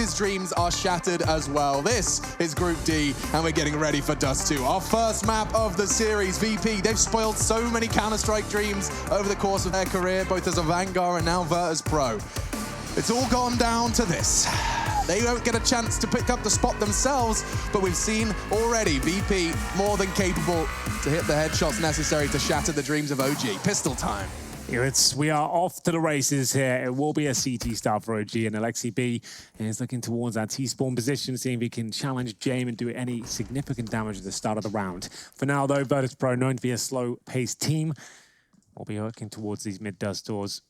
his dreams are shattered as well. This is Group D, and we're getting ready for Dust2. Our first map of the series, VP. They've spoiled so many Counter-Strike dreams over the course of their career, both as a Vanguard and now Virtus.pro. It's all gone down to this. They won't get a chance to pick up the spot themselves, but we've seen already VP more than capable to hit the headshots necessary to shatter the dreams of OG. Pistol time. We are off to the races here. It will be a CT start for OG, and Alexi B is looking towards that T-spawn position, seeing if he can challenge Jame and do any significant damage at the start of the round. For now, though, Virtus.pro, known to be a slow-paced team, will be working towards these mid-dust doors,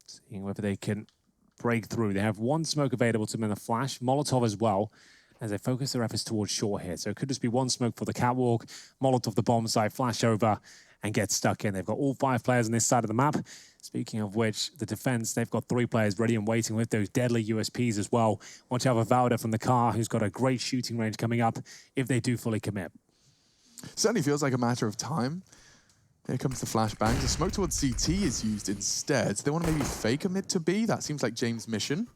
seeing whether they can break through. They have one smoke available to them in the flash, Molotov as well, as they focus their efforts towards short here. So it could just be one smoke for the catwalk, Molotov the bomb site, flash over, and get stuck in. They've got all 5 players on this side of the map. Speaking of which, the defense, they've got 3 players ready and waiting with those deadly USPs as well. Watch out for Valda from the car, who's got a great shooting range coming up if they do fully commit. Certainly feels like a matter of time. Here comes the flashbang. The smoke towards CT is used instead. So they want to maybe fake a mid to B. That seems like James' mission.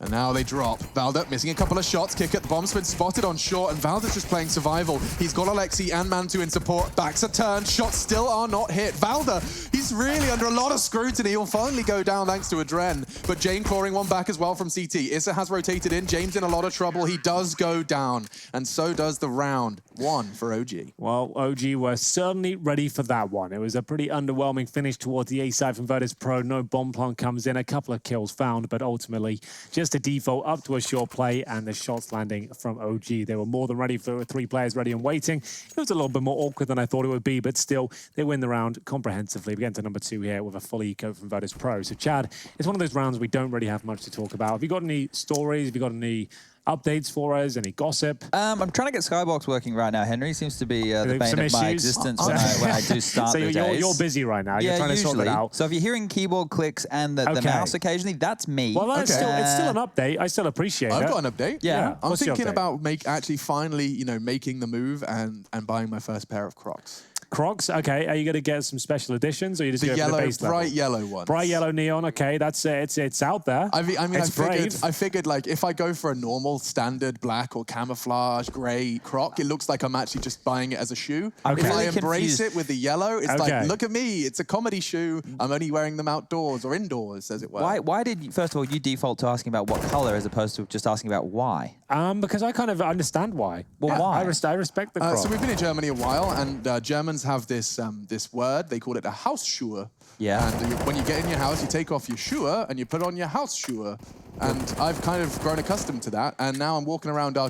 And now they drop. Valda missing a couple of shots. Kick at the bomb's been spotted on short, and Valda's just playing survival. He's got Alexi and Mantu in support. Backs a turn. Shots still are not hit. Valda, he's really under a lot of scrutiny. He'll finally go down thanks to Adren. But Jane clawing one back as well from CT. Issa has rotated in. James in a lot of trouble. He does go down. And so does the round. 1 for OG. Well, OG were certainly ready for that one. It was a pretty underwhelming finish towards the A side from Virtus.pro. No bomb plant comes in. A couple of kills found, but ultimately just a default up to a short play, and the shots landing from OG. They were more than ready for 3 players ready and waiting. It was a little bit more awkward than I thought it would be, but still, they win the round comprehensively. We get to number 2 here with a full eco from Virtus.pro. So, Chad, it's one of those rounds we don't really have much to talk about. Have you got any stories? Have you got any updates for us? Any gossip? I'm trying to get Skybox working right now. Henry seems to be the bane of my existence when I do start so the days. You're busy right now. Yeah, you're trying to sort it out. So if you're hearing keyboard clicks and the mouse occasionally, that's me. Well, it's still an update. I still appreciate it. I've got an update. Yeah. I'm thinking about actually finally, making the move and buying my first pair of Crocs. Crocs, okay. Are you going to get some special editions, or are you just going for the base level? Bright yellow ones. Bright yellow neon. Okay, that's it's out there. I figured like if I go for a normal standard black or camouflage grey Croc, it looks like I'm actually just buying it as a shoe. Okay. If I embrace it with the yellow, it's like, look at me, it's a comedy shoe. I'm only wearing them outdoors or indoors, as it were. Why did you, first of all, you default to asking about what color as opposed to just asking about why? Because I kind of understand why. Well, why? I respect the Croc. So we've been in Germany a while, and Germans have this this word. They call it a Hausschuhe. Yeah. And when you get in your house, you take off your Schuhe and you put on your Hausschuhe. And I've kind of grown accustomed to that. And now I'm walking around our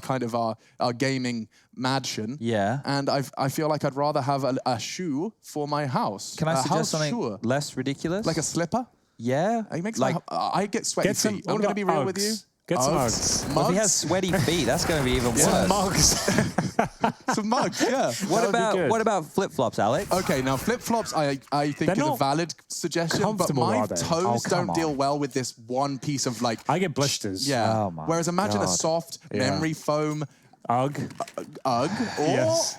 gaming mansion. Yeah. And I feel like I'd rather have a shoe for my house. Can I suggest something less ridiculous? Like a slipper? Yeah. It makes I get sweaty feet. I'm going to be real with you. Get some mugs. Well, if he has sweaty feet, that's going to be even worse. Some mugs. Some mugs, yeah. What about flip-flops, Alex? Okay, now flip-flops I think is a valid suggestion, but my toes don't deal well with this one piece of like... I get blisters. Yeah. Oh my Whereas imagine a soft memory foam... Ugg.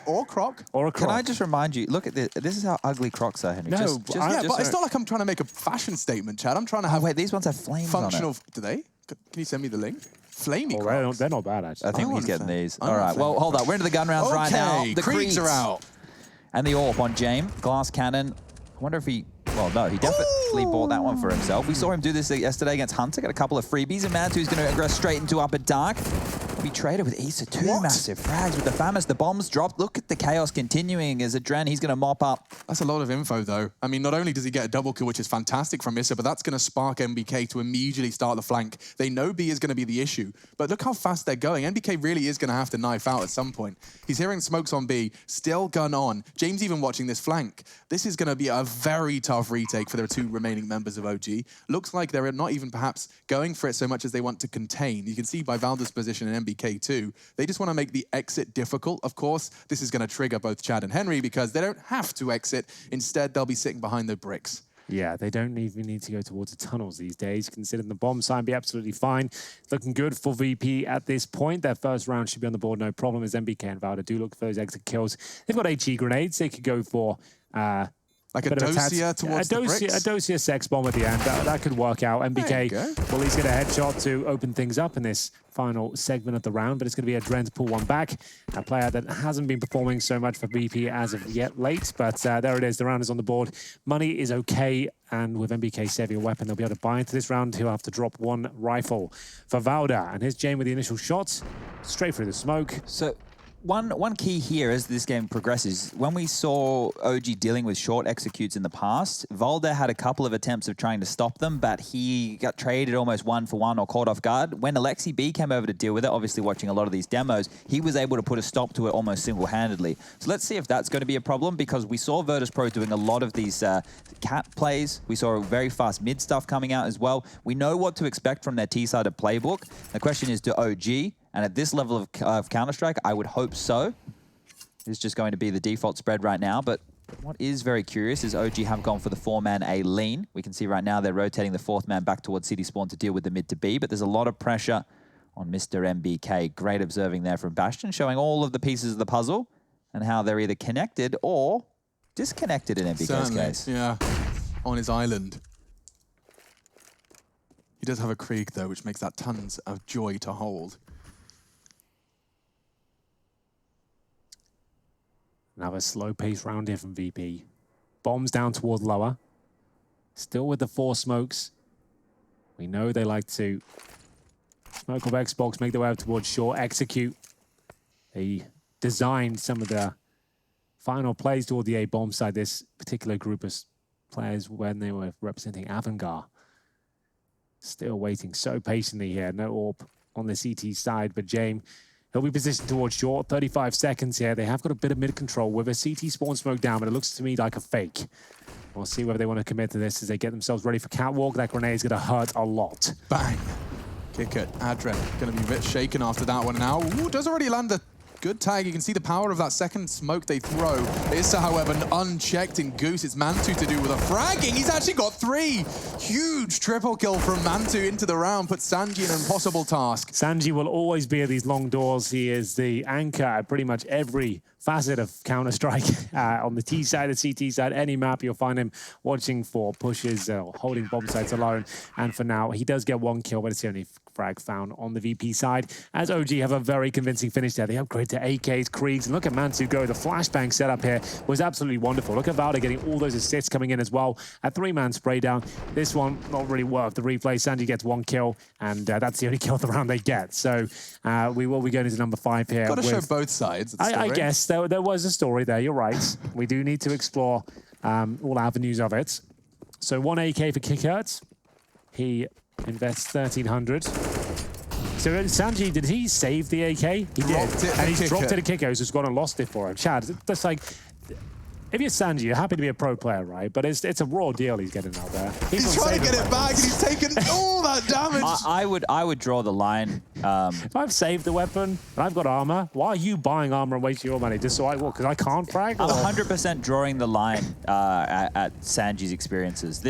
Or Croc. Or a Croc. Can I just remind you, look at this. This is how ugly Crocs are, Henry. No, but it's not like I'm trying to make a fashion statement, Chad. I'm trying to have... wait, these ones have flames functional... on it. Do they? Can you send me the link? Flamey Crocs. Crocs. They're not bad, actually. I think he's getting these. All right, well, hold on. We're into the gun rounds right now. The Creeds are out. And the AWP on Jame. Glass cannon. I wonder if he... Well, no, he definitely bought that one for himself. We saw him do this yesterday against Hunter. Got a couple of freebies. And Mantu's going to aggress straight into upper dark. We traded with Issa. 2 massive frags with the FAMAS. The bombs dropped. Look at the chaos continuing as Adren, he's going to mop up. That's a lot of info, though. I mean, not only does he get a double kill, which is fantastic from Issa, but that's going to spark MBK to immediately start the flank. They know B is going to be the issue, but look how fast they're going. MBK really is going to have to knife out at some point. He's hearing smokes on B, still gun on. James even watching this flank. This is going to be a very tough retake for the 2 remaining members of OG. Looks like they're not even perhaps going for it so much as they want to contain. You can see by Valda's position in MBK too. They just want to make the exit difficult. Of course, this is going to trigger both Chad and Henry because they don't have to exit. Instead, they'll be sitting behind the bricks. Yeah, they don't even need to go towards the tunnels these days, considering the bomb sign be absolutely fine. Looking good for VP at this point. Their first round should be on the board, no problem, as MBK and Valda do look for those exit kills. They've got HE grenades. They could go for Like a dosia towards the bricks? A dosia sex bomb at the end. That could work out. MBK will at least get a headshot to open things up in this final segment of the round, but it's going to be a Dren to pull one back. A player that hasn't been performing so much for VP as of yet late, but there it is. The round is on the board. Money is okay, and with MBK saving a weapon, they'll be able to buy into this round. He'll have to drop one rifle for Valda, and his Jane with the initial shot, straight through the smoke. So one key here as this game progresses, when we saw OG dealing with short executes in the past, Valda had a couple of attempts of trying to stop them, but he got traded almost 1-for-1 or caught off guard. When Alexi B came over to deal with it, obviously watching a lot of these demos, he was able to put a stop to it almost single-handedly. So let's see if that's going to be a problem, because we saw Virtus.pro doing a lot of these cat plays. We saw very fast mid stuff coming out as well. We know what to expect from their T-sided playbook. The question is, do OG, and at this level of Counter-Strike, I would hope so. It's just going to be the default spread right now. But what is very curious is OG have gone for the 4-man A lean. We can see right now they're rotating the 4th man back towards City Spawn to deal with the mid to B. But there's a lot of pressure on Mr. MBK. Great observing there from Bastion, showing all of the pieces of the puzzle and how they're either connected or disconnected in MBK's case. Yeah, on his island. He does have a Krieg, though, which makes that tons of joy to hold. Another slow-paced round here from VP. Bombs down toward lower. Still with the 4 smokes. We know they like to smoke off Xbox, make their way up towards short, execute. They designed some of the final plays toward the A bomb side, this particular group of players when they were representing Avangard. Still waiting so patiently here. No AWP on the CT side, but James, he'll be positioned towards short. 35 seconds here. They have got a bit of mid-control with a CT spawn smoke down, but it looks to me like a fake. We'll see whether they want to commit to this as they get themselves ready for catwalk. That grenade is going to hurt a lot. Bang. Kick it. Adren going to be a bit shaken after that one now. Ooh, does already land the good tag. You can see the power of that second smoke they throw. Issa, however, unchecked in Goose. It's Mantu to do with a fragging. He's actually got 3. Huge triple kill from Mantu into the round. Puts Sanji in an impossible task. Sanji will always be at these long doors. He is the anchor at pretty much every facet of Counter-Strike. On the T side, the CT side, any map, you'll find him watching for pushes, holding bomb sites alone. And for now, he does get 1 kill, but it's the only frag found on the VP side. As OG have a very convincing finish there. They upgrade to AKs, Kriegs, and look at Mantu go. The flashbang setup here was absolutely wonderful. Look at Valda getting all those assists coming in as well. A 3-man spray down. This one, not really worth the replay. Sanji gets 1 kill, and that's the only kill of the round they get. So we will be going into number 5 here. Got to show both sides. I guess there was a story there. You're right. We do need to explore all avenues of it. So 1 AK for Kickhurt. He invests 1,300. So Sanji, did he save the AK? He did. And he's dropped it to Kikos, who's gone and lost it for him. Chad, that's like, if you're Sanji, you're happy to be a pro player, right? But it's a raw deal he's getting out there. He's trying to get it back, and he's taken all that damage. I would draw the line. If I've saved the weapon and I've got armor, why are you buying armor and wasting your money just so I walk? Because I can't frag? I'm 100% drawing the line at Sanji's experiences.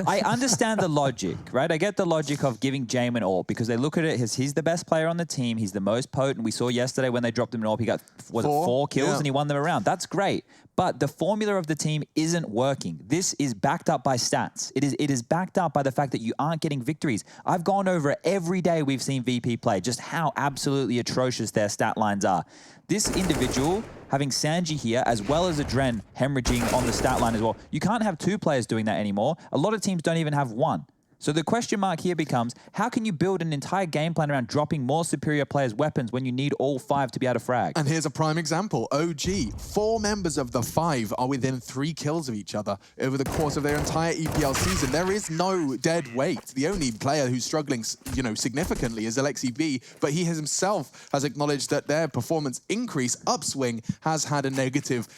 I understand the logic, right? I get the logic of giving Jame an AWP because they look at it as he's the best player on the team. He's the most potent. We saw yesterday when they dropped him an AWP, he got, was it 4 kills and he won them around. That's great. But the formula of the team isn't working. This is backed up by stats. It is backed up by the fact that you aren't getting victories. I've gone over it every day we've seen VP play, just how absolutely atrocious their stat lines are. This individual, having Sanji here, as well as a Dren hemorrhaging on the stat line as well, you can't have 2 players doing that anymore. A lot of teams don't even have 1. So the question mark here becomes, how can you build an entire game plan around dropping more superior players' weapons when you need all 5 to be able to frag? And here's a prime example. OG, 4 members of the 5 are within 3 kills of each other over the course of their entire EPL season. There is no dead weight. The only player who's struggling, significantly is Alexi B, but he himself has acknowledged that their performance increase, upswing, has had a negative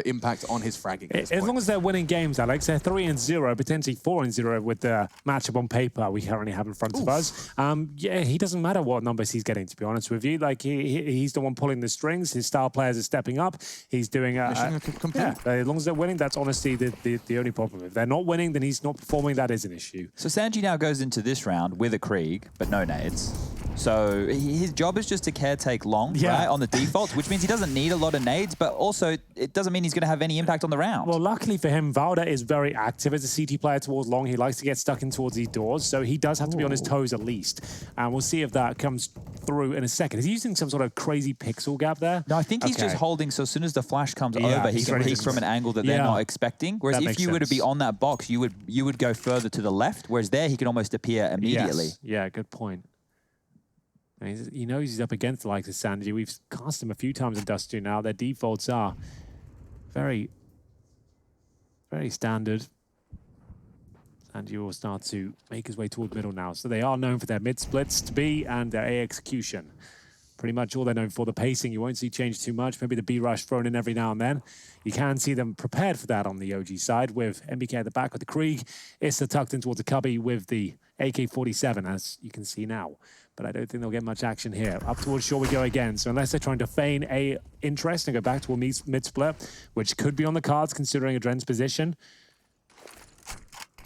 impact on his fragging. As long as they're winning games, Alex, they're 3-0, potentially 4-0 with the matchup on paper we currently have in front of us. Yeah, he doesn't matter what numbers he's getting, to be honest with you. Like, he's the one pulling the strings. His star players are stepping up. He's doing yeah, as long as they're winning, that's honestly the only problem. If they're not winning, then he's not performing. That is an issue. So Sanji now goes into this round with a Krieg, but no nades. So his job is just to caretake long, right, on the default, which means he doesn't need a lot of nades, but also it doesn't mean he's going to have any impact on the round. Well, luckily for him, Valda is very active as a CT player towards long. He likes to get stuck in towards these doors, so he does have to be on his toes at least. And we'll see if that comes through in a second. Is he using some sort of crazy pixel gap there? No, I think he's just holding, so as soon as the flash comes over, he can peek from an angle that they're not expecting. Whereas if you were to be on that box, you would go further to the left, whereas there he can almost appear immediately. Yes. Yeah, good point. He knows he's up against the likes of Sanji. We've cast him a few times in Dust2 now. Their defaults are very, very standard. Sanji will start to make his way toward middle now. So they are known for their mid splits to B and their A execution. Pretty much all they're known for. The pacing, you won't see change too much. Maybe the B rush thrown in every now and then. You can see them prepared for that on the OG side with MBK at the back with the Krieg. Issa tucked in towards the cubby with the AK-47, as you can see now. But I don't think they'll get much action here. Up towards shore we go again. So unless they're trying to feign a interest and go back to a mid-split, which could be on the cards considering Adren's position,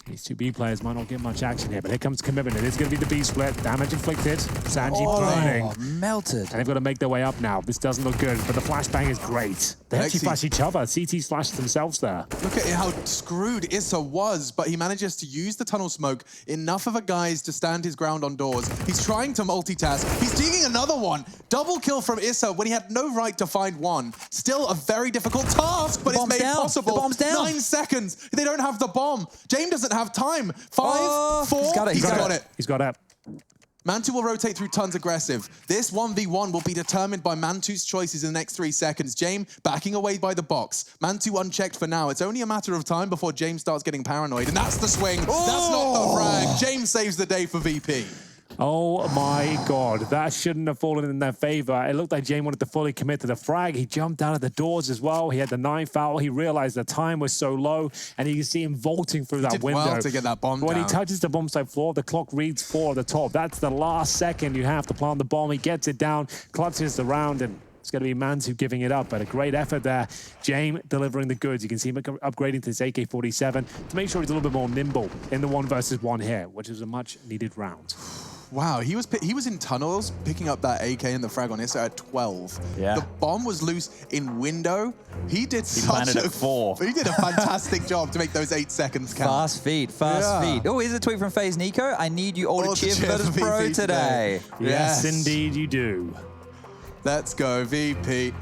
these two B players might not get much action here, but here comes commitment. It is going to be the B split. Damage inflicted. Sanji burning. Melted. And they've got to make their way up now. This doesn't look good, but the flashbang is great. They actually flash each other. CT flashed themselves there. Look at how screwed Issa was, but he manages to use the tunnel smoke enough of a guys to stand his ground on doors. He's trying to multitask. He's digging another one. Double kill from Issa when he had no right to find one. Still a very difficult task, but it's made possible. The bomb's down. 9 seconds. They don't have the bomb. James doesn't have time. 5, 4. He's got it. He's got it. He's got it. Mantu will rotate through tons aggressive. This 1v1 will be determined by Mantu's choices in the next 3 seconds. James backing away by the box. Mantu unchecked for now. It's only a matter of time before James starts getting paranoid. And that's the swing. That's not the frag. James saves the day for VP. Oh my God, that shouldn't have fallen in their favor. It looked like James wanted to fully commit to the frag. He jumped out of the doors as well. He had the 9 foul. He realized the time was so low, and you can see him vaulting through that window. Well to get that bomb when down. he touches the bomb site floor, the clock reads 4 at the top. That's the last second you have to plant the bomb. He gets it down, clutches the round, and it's going to be Mantu giving it up, but a great effort there. James delivering the goods. You can see him upgrading to his AK-47 to make sure he's a little bit more nimble in the 1 versus 1 here, which is a much needed round. Wow, he was in tunnels picking up that AK and the frag on Issa at 12. Yeah. The bomb was loose in window. He did planted at 4. He did a fantastic job to make those 8 seconds count. Fast feet, fast feet. Oh, here's a tweet from FaZe Nico. I need you all to cheer for Virtus.pro today. Yes, indeed you do. Let's go, VP.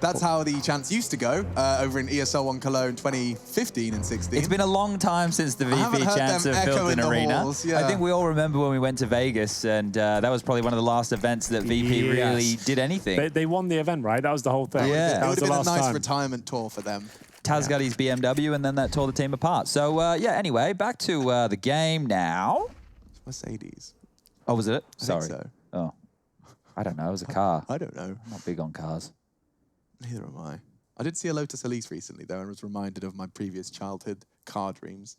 That's how the chants used to go over in ESL 1 Cologne 2015 and 16. It's been a long time since the VP chants have filled an arena. Halls, yeah. I think we all remember when we went to Vegas, and that was probably one of the last events that VP really did anything. They won the event, right? That was the whole thing. Yeah. It would have been a nice time. retirement tour for them. Taz got his BMW, and then that tore the team apart. So, yeah, anyway, back to the game now. Mercedes. Oh, was it? Sorry. I think so. Oh. I don't know. It was a car. I don't know. I'm not big on cars. Neither am I. I did see a Lotus Elise recently, though, and was reminded of my previous childhood car dreams.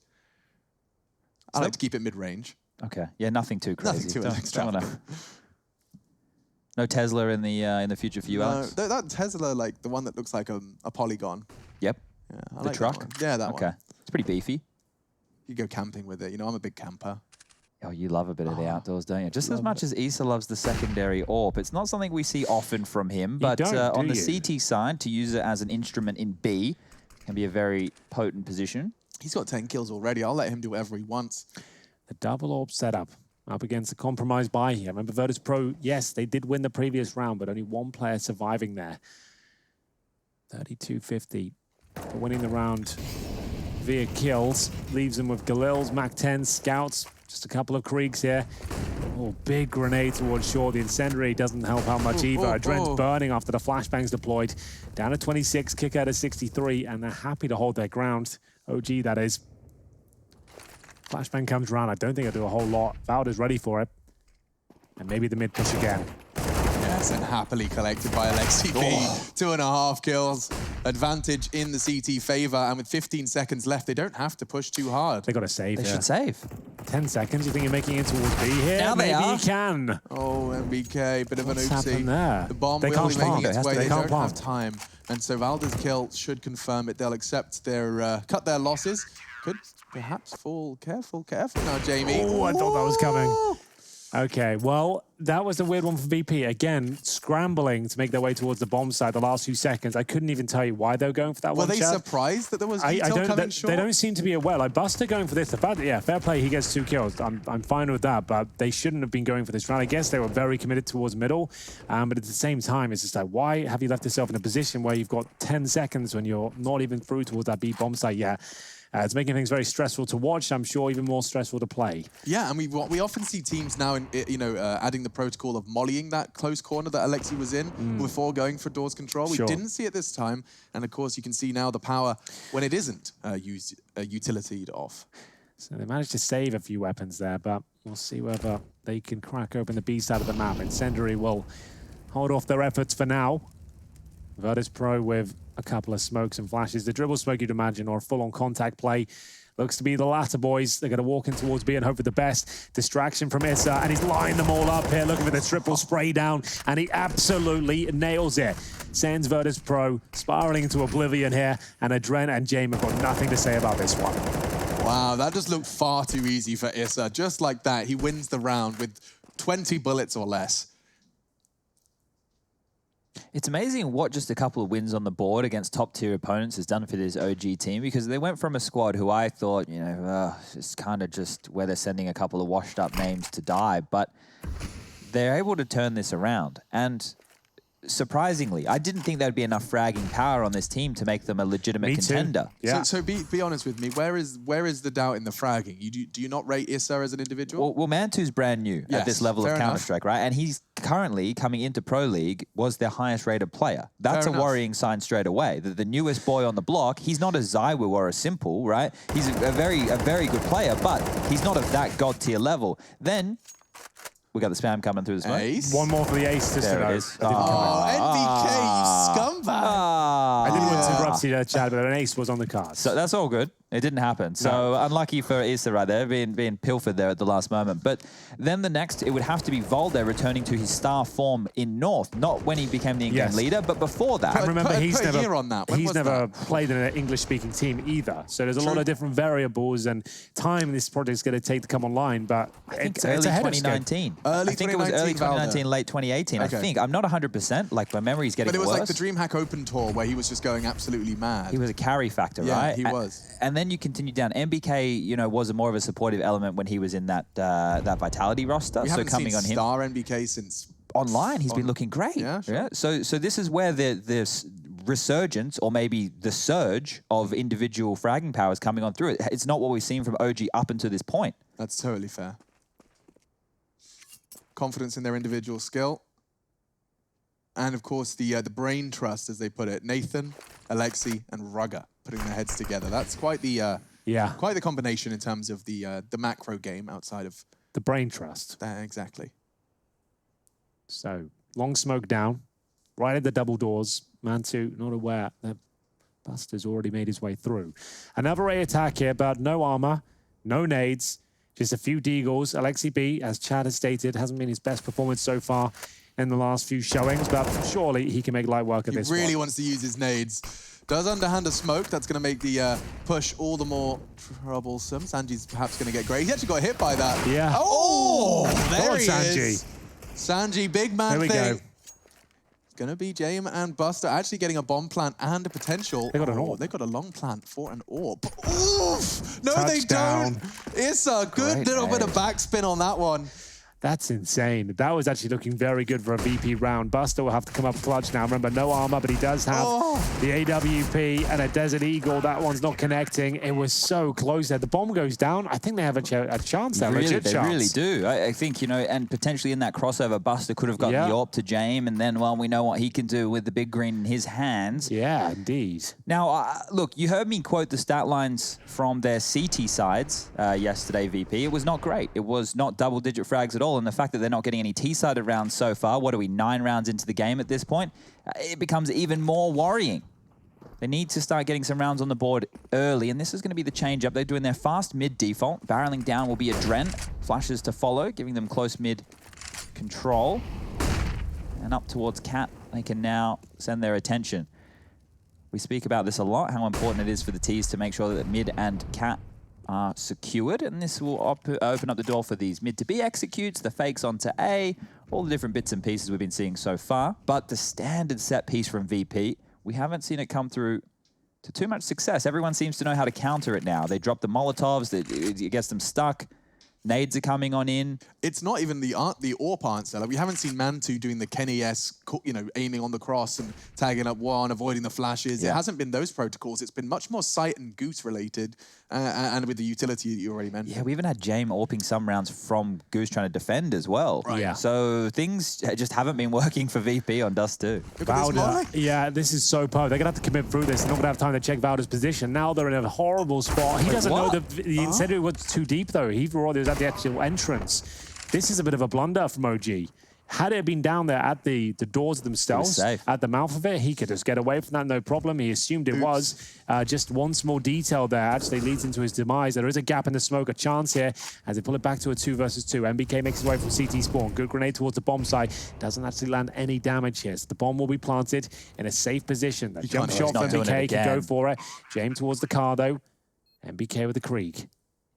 I like to keep it mid-range. Okay. Yeah, nothing too crazy. Nothing too Don't extravagant. wanna... No Tesla in the future for you, Alex? No, that Tesla, like the one that looks like a polygon. Yep. Yeah, I The like truck? That one. Yeah, that one. Okay. It's pretty beefy. You go camping with it. You know, I'm a big camper. Oh, you love a bit of the outdoors, don't you? Just as much as Issa loves the secondary AWP. It's not something we see often from him, but on the CT side, to use it as an instrument in B can be a very potent position. He's got 10 kills already. I'll let him do whatever he wants. The double AWP setup up against a compromised buy here. Remember Virtus.pro, yes, they did win the previous round, but only 1 player surviving there. 32-50 for winning the round via kills. Leaves them with Galil's, Mac-10, Scouts, just a couple of Kriegs here. Oh, big grenade towards shore. The incendiary doesn't help out much either. Adren's burning after the flashbangs deployed. Down to 26, kick out of 63, and they're happy to hold their ground. OG, that is. Flashbang comes around. I don't think it'll do a whole lot. Valda's ready for it. And maybe the mid push again. Yes, and happily collected by Alexi B. 2.5 kills. Advantage in the CT favor. And with 15 seconds left, they don't have to push too hard. They got to save. They should save. 10 seconds. You think you're making it towards B here? Now they maybe are. you can. Oh, MBK, bit of an What's oopsie. happened there? The bomb They will can't be making plant. its way. They can't don't have plant. time. And so Valda's kill should confirm it. They'll accept their, cut their losses. Could perhaps fall. Careful now, Jamie. Oh, I thought that was coming. Okay, well, that was a weird one for VP. Again, scrambling to make their way towards the bomb site the last few seconds. I couldn't even tell you why they were going for that one. Were they chat. surprised that there was detail coming short? They don't seem to be aware. Like, Buster going for this. The fact that, yeah, fair play, he gets 2 kills. I'm fine with that, but they shouldn't have been going for this round. I guess they were very committed towards middle, but at the same time, it's just like, why have you left yourself in a position where you've got 10 seconds when you're not even through towards that B bomb site yet? It's making things very stressful to watch. I'm sure even more stressful to play. Yeah, and we often see teams now, adding the protocol of mollying that close corner that Alexi was in before going for doors control. Sure. We didn't see it this time, and of course you can see now the power when it isn't utilitied off. So they managed to save a few weapons there, but we'll see whether they can crack open the B side of the map. Incendiary will hold off their efforts for now. Virtus.pro with a couple of smokes and flashes. The dribble smoke, you'd imagine, or a full-on contact play. Looks to be the latter, boys. They're going to walk in towards B and hope for the best. Distraction from Issa, and he's lining them all up here, looking for the triple spray down, and he absolutely nails it. Sends Virtus.pro spiraling into oblivion here, and Adren and Jaime have got nothing to say about this one. Wow, that just looked far too easy for Issa. Just like that, he wins the round with 20 bullets or less. It's amazing what just a couple of wins on the board against top-tier opponents has done for this OG team, because they went from a squad who I thought, it's kind of just where they're sending a couple of washed-up names to die, but they're able to turn this around. And surprisingly, I didn't think there'd be enough fragging power on this team to make them a legitimate contender. Yeah. So be honest with me. Where is the doubt in the fragging? Do you not rate Issa as an individual? Well, Mantu's brand new at this level of Counter-Strike, right? And he's currently coming into Pro League was their highest rated player. That's a worrying sign straight away. The newest boy on the block, he's not a Zywoo or a Simple, right? He's a very good player, but he's not of that god tier level. Then we got the spam coming through the smoke. Ace. One more for the ace. There it is. Oh, NBK, you scumbag. I didn't want to interrupt you there, Chad, but an ace was on the cards. So that's all good. It didn't happen. So unlucky for Issa right there, being pilfered there at the last moment. But then the next, it would have to be Volde returning to his star form in North, not when he became the in-game leader, but before that. And remember, he's never played in an English-speaking team either. So there's a lot of different variables and time this project's going to take to come online. But I think it's early ahead 2019. I think it was early 2019, late 2018. Okay. I think. I'm not 100%. Like, my memory's getting worse. But it was like the DreamHack Open Tour where he was just going absolutely mad. He was a carry factor, right? Yeah, he was. And then you continue down. NBK, was more of a supportive element when he was in that Vitality roster. We so haven't coming seen on him Star NBK since online, he's been looking great. Yeah, sure. So this is where this resurgence, or maybe the surge of individual fragging power is coming on through. It's not what we've seen from OG up until this point. That's totally fair. Confidence in their individual skill. And of course, the brain trust, as they put it. Nathan, Alexi, and Rugger putting their heads together. That's quite the quite the combination in terms of the macro game outside of the brain trust. Exactly. So long smoke down, right at the double doors. Mantu not aware that Buster's already made his way through. Another A attack here, but no armor, no nades, just a few deagles. Alexi B, as Chad has stated, hasn't been his best performance so far in the last few showings, but surely he can make light work of this one. He really wants to use his nades. Does underhand a smoke. That's going to make the push all the more troublesome. Sanji's perhaps going to get great. He actually got hit by that. Yeah. Oh, there he Sanji is. Sanji, big man there we thing. Go. It's going to be Jaime and Buster actually getting a bomb plant and a potential. They got an orb. They got a long plant for an orb. Oof! No, Touchdown. they don't. It's a good little bit of backspin on that one. That's insane. That was actually looking very good for a VP round. Buster will have to come up clutch now. Remember, no armor, but he does have the AWP and a Desert Eagle. That one's not connecting. It was so close there. The bomb goes down. I think they have a chance there. They legit chance. really do. I think, and potentially in that crossover, Buster could have gotten the AWP to Jaime, and then, well, we know what he can do with the big green in his hands. Yeah, indeed. Now, look, you heard me quote the stat lines from their CT sides yesterday, VP. It was not great. It was not double-digit frags at all. And the fact that they're not getting any T-sided rounds so far, what are we, 9 rounds into the game at this point? It becomes even more worrying. They need to start getting some rounds on the board early, and this is going to be the change-up. They're doing their fast mid default. Barreling down will be Adren. Flashes to follow, giving them close mid control. And up towards Cat, they can now send their attention. We speak about this a lot, how important it is for the Ts to make sure that mid and Cat are secured, and this will open up the door for these mid to B executes, the fakes onto A, all the different bits and pieces we've been seeing so far. But the standard set piece from VP, we haven't seen it come through to too much success. Everyone seems to know how to counter it now. They drop the Molotovs, it gets them stuck. Nades are coming on in. It's not even the AWP answer. Like, we haven't seen Mantu doing the Kenny-esque, aiming on the cross and tagging up one, avoiding the flashes. Yeah. It hasn't been those protocols. It's been much more sight and goose related, and with the utility that you already mentioned. Yeah, we even had Jame AWPing some rounds from Goose trying to defend as well. Right. Yeah. So things just haven't been working for VP on Dust2. Valda, yeah, this is so poor. They're going to have to commit through this. They're not going to have time to check Valda's position. Now they're in a horrible spot. He doesn't know the incendiary was too deep, though. He thought it was at the actual entrance. This is a bit of a blunder from OG. Had it been down there at the doors themselves, at the mouth of it, he could just get away from that, no problem. He assumed it was. Just one small detail there actually leads into his demise. There is a gap in the smoke, a chance here as they pull it back to a 2 versus 2. MBK makes his way from CT spawn. Good grenade towards the bomb site. Doesn't actually land any damage here. So the bomb will be planted in a safe position. That jump shot from MBK can go for it. Jame towards the car, though. MBK with the Krieg.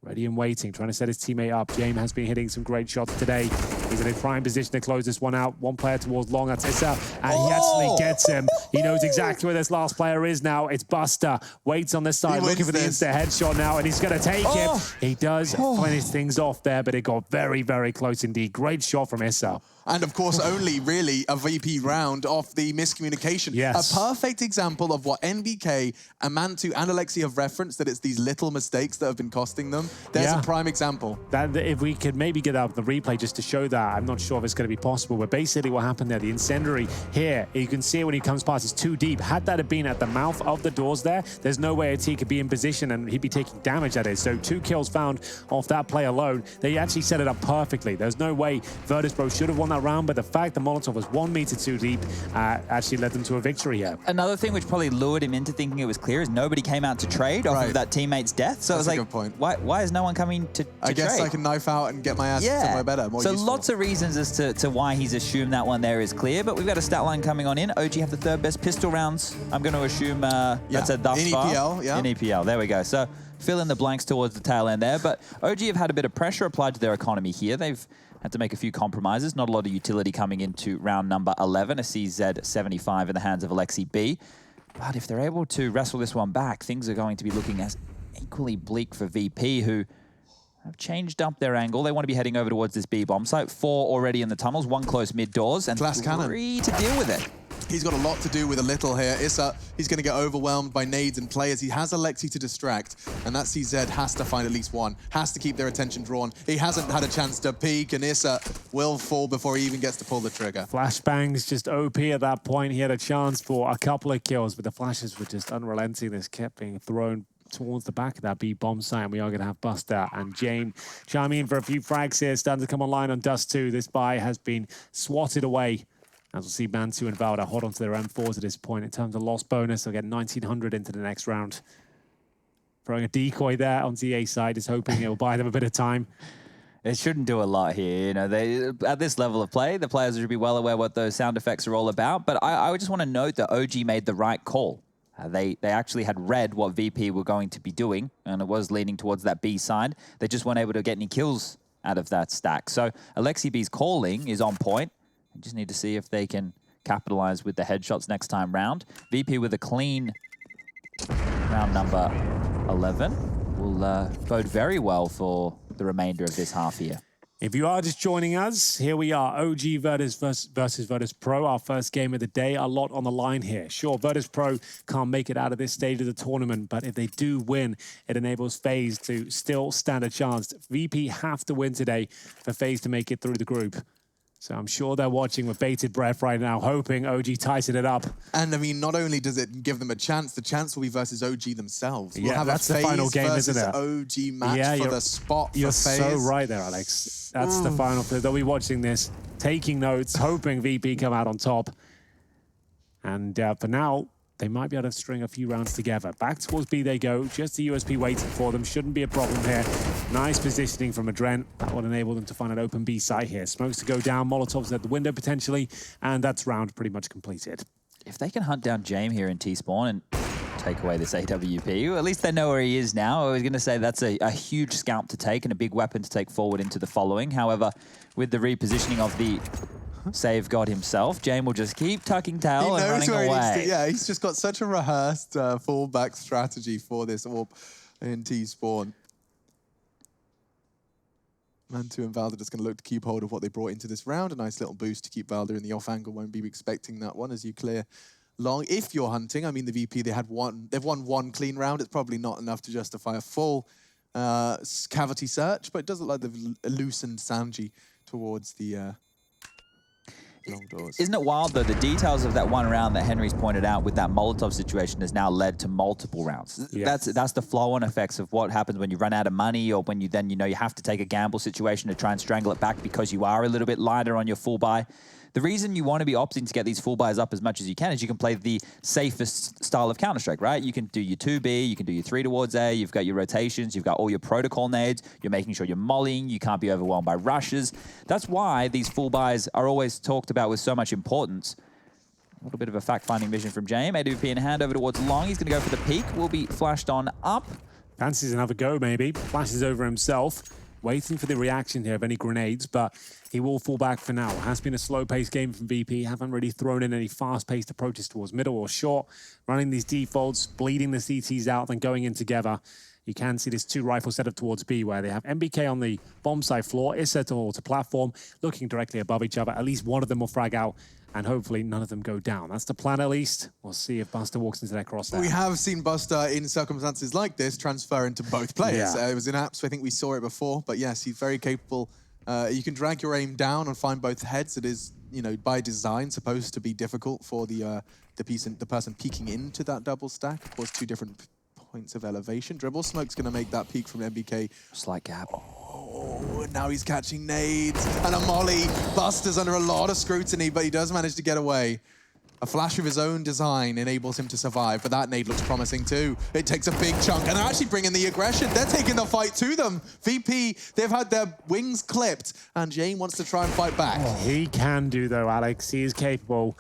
Ready and waiting, trying to set his teammate up. Jame has been hitting some great shots today. He's in a prime position to close this one out. One player towards long, that's Issa, and he actually gets him. He knows exactly where this last player is now. It's Buster. Waits on the side, looking for the instant headshot now, and he's going to take it. He does finish things off there, but it got very, very close indeed. Great shot from Issa. And of course, only really a VP round off the miscommunication. Yes. A perfect example of what NBK, Amantu, and Alexi have referenced, that it's these little mistakes that have been costing them. There's a prime example. That if we could maybe get up the replay just to show that, I'm not sure if it's going to be possible, but basically what happened there, the incendiary here, you can see it when he comes past, it's too deep. Had that have been at the mouth of the doors there's no way AT could be in position and he'd be taking damage at it. So 2 kills found off that play alone. They actually set it up perfectly. There's no way Virtus.pro should have won that round, but the fact the Molotov was 1 meter too deep actually led them to a victory here. Another thing which probably lured him into thinking it was clear is nobody came out to trade off of that teammate's death. So That's it was a like, good point. Why is no one coming to trade? I guess I can knife out and get my ass somewhere better, more useful. Lots of reasons as to why he's assumed that one there is clear, but we've got a stat line coming on in. OG have the 3rd best pistol rounds. I'm going to assume that's a thus far. In EPL, yeah. In EPL, there we go. So fill in the blanks towards the tail end there, but OG have had a bit of pressure applied to their economy here. They've had to make a few compromises. Not a lot of utility coming into round number 11, a CZ75 in the hands of Alexi B. But if they're able to wrestle this one back, things are going to be looking as equally bleak for VP, who have changed up their angle. They want to be heading over towards this B bomb site. 4 already in the tunnels, 1 close mid doors, and 3 to deal with it. He's got a lot to do with a little here. Issa, he's going to get overwhelmed by nades and players. He has Alexi to distract, and that CZ has to find at least one, has to keep their attention drawn. He hasn't had a chance to peek, and Issa will fall before he even gets to pull the trigger. Flashbangs just OP at that point. He had a chance for a couple of kills, but the flashes were just unrelenting. This kept being thrown towards the back of that B bomb site, and we are going to have Buster and Jame chiming in for a few frags here, starting to come online on Dust2. This buy has been swatted away. As we'll see, Mantu and Valda hold on to their M4s at this point. In terms of loss bonus, they'll get 1,900 into the next round. Throwing a decoy there onto the A side, is hoping it will buy them a bit of time. It shouldn't do a lot here. You know, they at this level of play, the players should be well aware what those sound effects are all about. But I would just want to note that OG made the right call. They actually had read what VP were going to be doing, and it was leaning towards that B side. They just weren't able to get any kills out of that stack. So Alexi B's calling is on point. We just need to see if they can capitalize with the headshots next time round. VP with a clean round number 11 will bode very well for the remainder of this half here. If you are just joining us, here we are, OG Virtus versus Virtus.pro, our first game of the day. A lot on the line here. Sure, Virtus.pro can't make it out of this stage of the tournament, but if they do win, it enables FaZe to still stand a chance. VP have to win today for FaZe to make it through the group. So I'm sure they're watching with bated breath right now, hoping OG tighten it up. And I mean, not only does it give them a chance, the chance will be versus OG themselves. We'll have that's the final game, isn't it? OG match for the spot for FaZe. You're so right there, Alex. That's the final. They'll be watching this, taking notes, hoping VP come out on top. And for now, they might be able to string a few rounds together. Back towards B they go. Just the USP waiting for them. Shouldn't be a problem here. Nice positioning from Adren. That will enable them to find an open B site here. Smokes to go down. Molotovs at the window potentially. And that's round pretty much completed. If they can hunt down Jame here in T-spawn and take away this AWP. At least they know where he is now. I was going to say that's a huge scalp to take and a big weapon to take forward into the following. However, with the repositioning of the save god himself, Jame will just keep tucking tail and running away. Yeah, he's just got such a rehearsed fallback strategy for this AWP in T-Spawn. Mantu and Valda just going to look to keep hold of what they brought into this round. A nice little boost to keep Valda in the off angle. Won't be expecting that one as you clear long. If you're hunting, I mean, the VP, they've won one clean round. It's probably not enough to justify a full cavity search, but it does look like they've loosened Sanji towards the long doors. Isn't it wild, though, the details of that one round that Henry's pointed out with that Molotov situation has now led to multiple rounds. Yes. That's the flow-on effects of what happens when you run out of money or when you then, you have to take a gamble situation to try and strangle it back because you are a little bit lighter on your full buy. The reason you want to be opting to get these full buys up as much as you can is you can play the safest style of Counter-Strike, right? You can do your 2B, you can do your 3 towards A, you've got your rotations, you've got all your protocol nades, you're making sure you're mollying, you can't be overwhelmed by rushes. That's why these full buys are always talked about with so much importance. A little bit of a fact-finding mission from Jame. AWP in hand over towards long. He's going to go for the peak. Will be flashed on up. Fancies another go, maybe. Flashes over himself. Waiting for the reaction here of any grenades, but he will fall back for now. It has been a slow-paced game from VP. Haven't really thrown in any fast-paced approaches towards middle or short. Running these defaults, bleeding the CTs out, then going in together. You can see this 2-rifle setup towards B, where they have MBK on the bomb side floor, Issa to platform, looking directly above each other. At least one of them will frag out, and hopefully none of them go down. That's the plan, at least. We'll see if Buster walks into that crosshair. We have seen Buster in circumstances like this transfer into both players. Yeah. It was in Apps, I think we saw it before, but yes, he's very capable. You can drag your aim down and find both heads. It is, by design, supposed to be difficult for the person peeking into that double stack. Of course, 2 different points of elevation. Dribble Smoke's going to make that peek from MBK. Slight gap. Oh, and now he's catching nades and a molly. Buster's under a lot of scrutiny, but he does manage to get away. A flash of his own design enables him to survive, but that nade looks promising too. It takes a big chunk, and they're actually bringing the aggression. They're taking the fight to them. VP, they've had their wings clipped, and Jane wants to try and fight back. He can do, though, Alex. He is capable.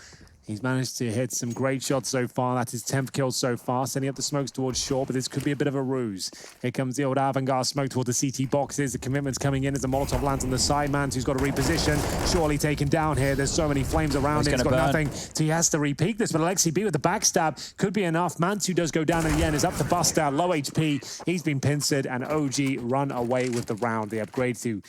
He's managed to hit some great shots so far. That's his 10th kill so far, sending up the smokes towards short, but this could be a bit of a ruse. Here comes the old avant-garde smoke towards the CT boxes. The commitment's coming in as the Molotov lands on the side. Mantu's got to reposition. Surely taken down here. There's so many flames around him. He's got nothing. So he has to re-peek this, but Alexi B with the backstab could be enough. Mantu does go down in the end. Is up to Buster. Low HP. He's been pincered, and OG run away with the round. They upgrade to...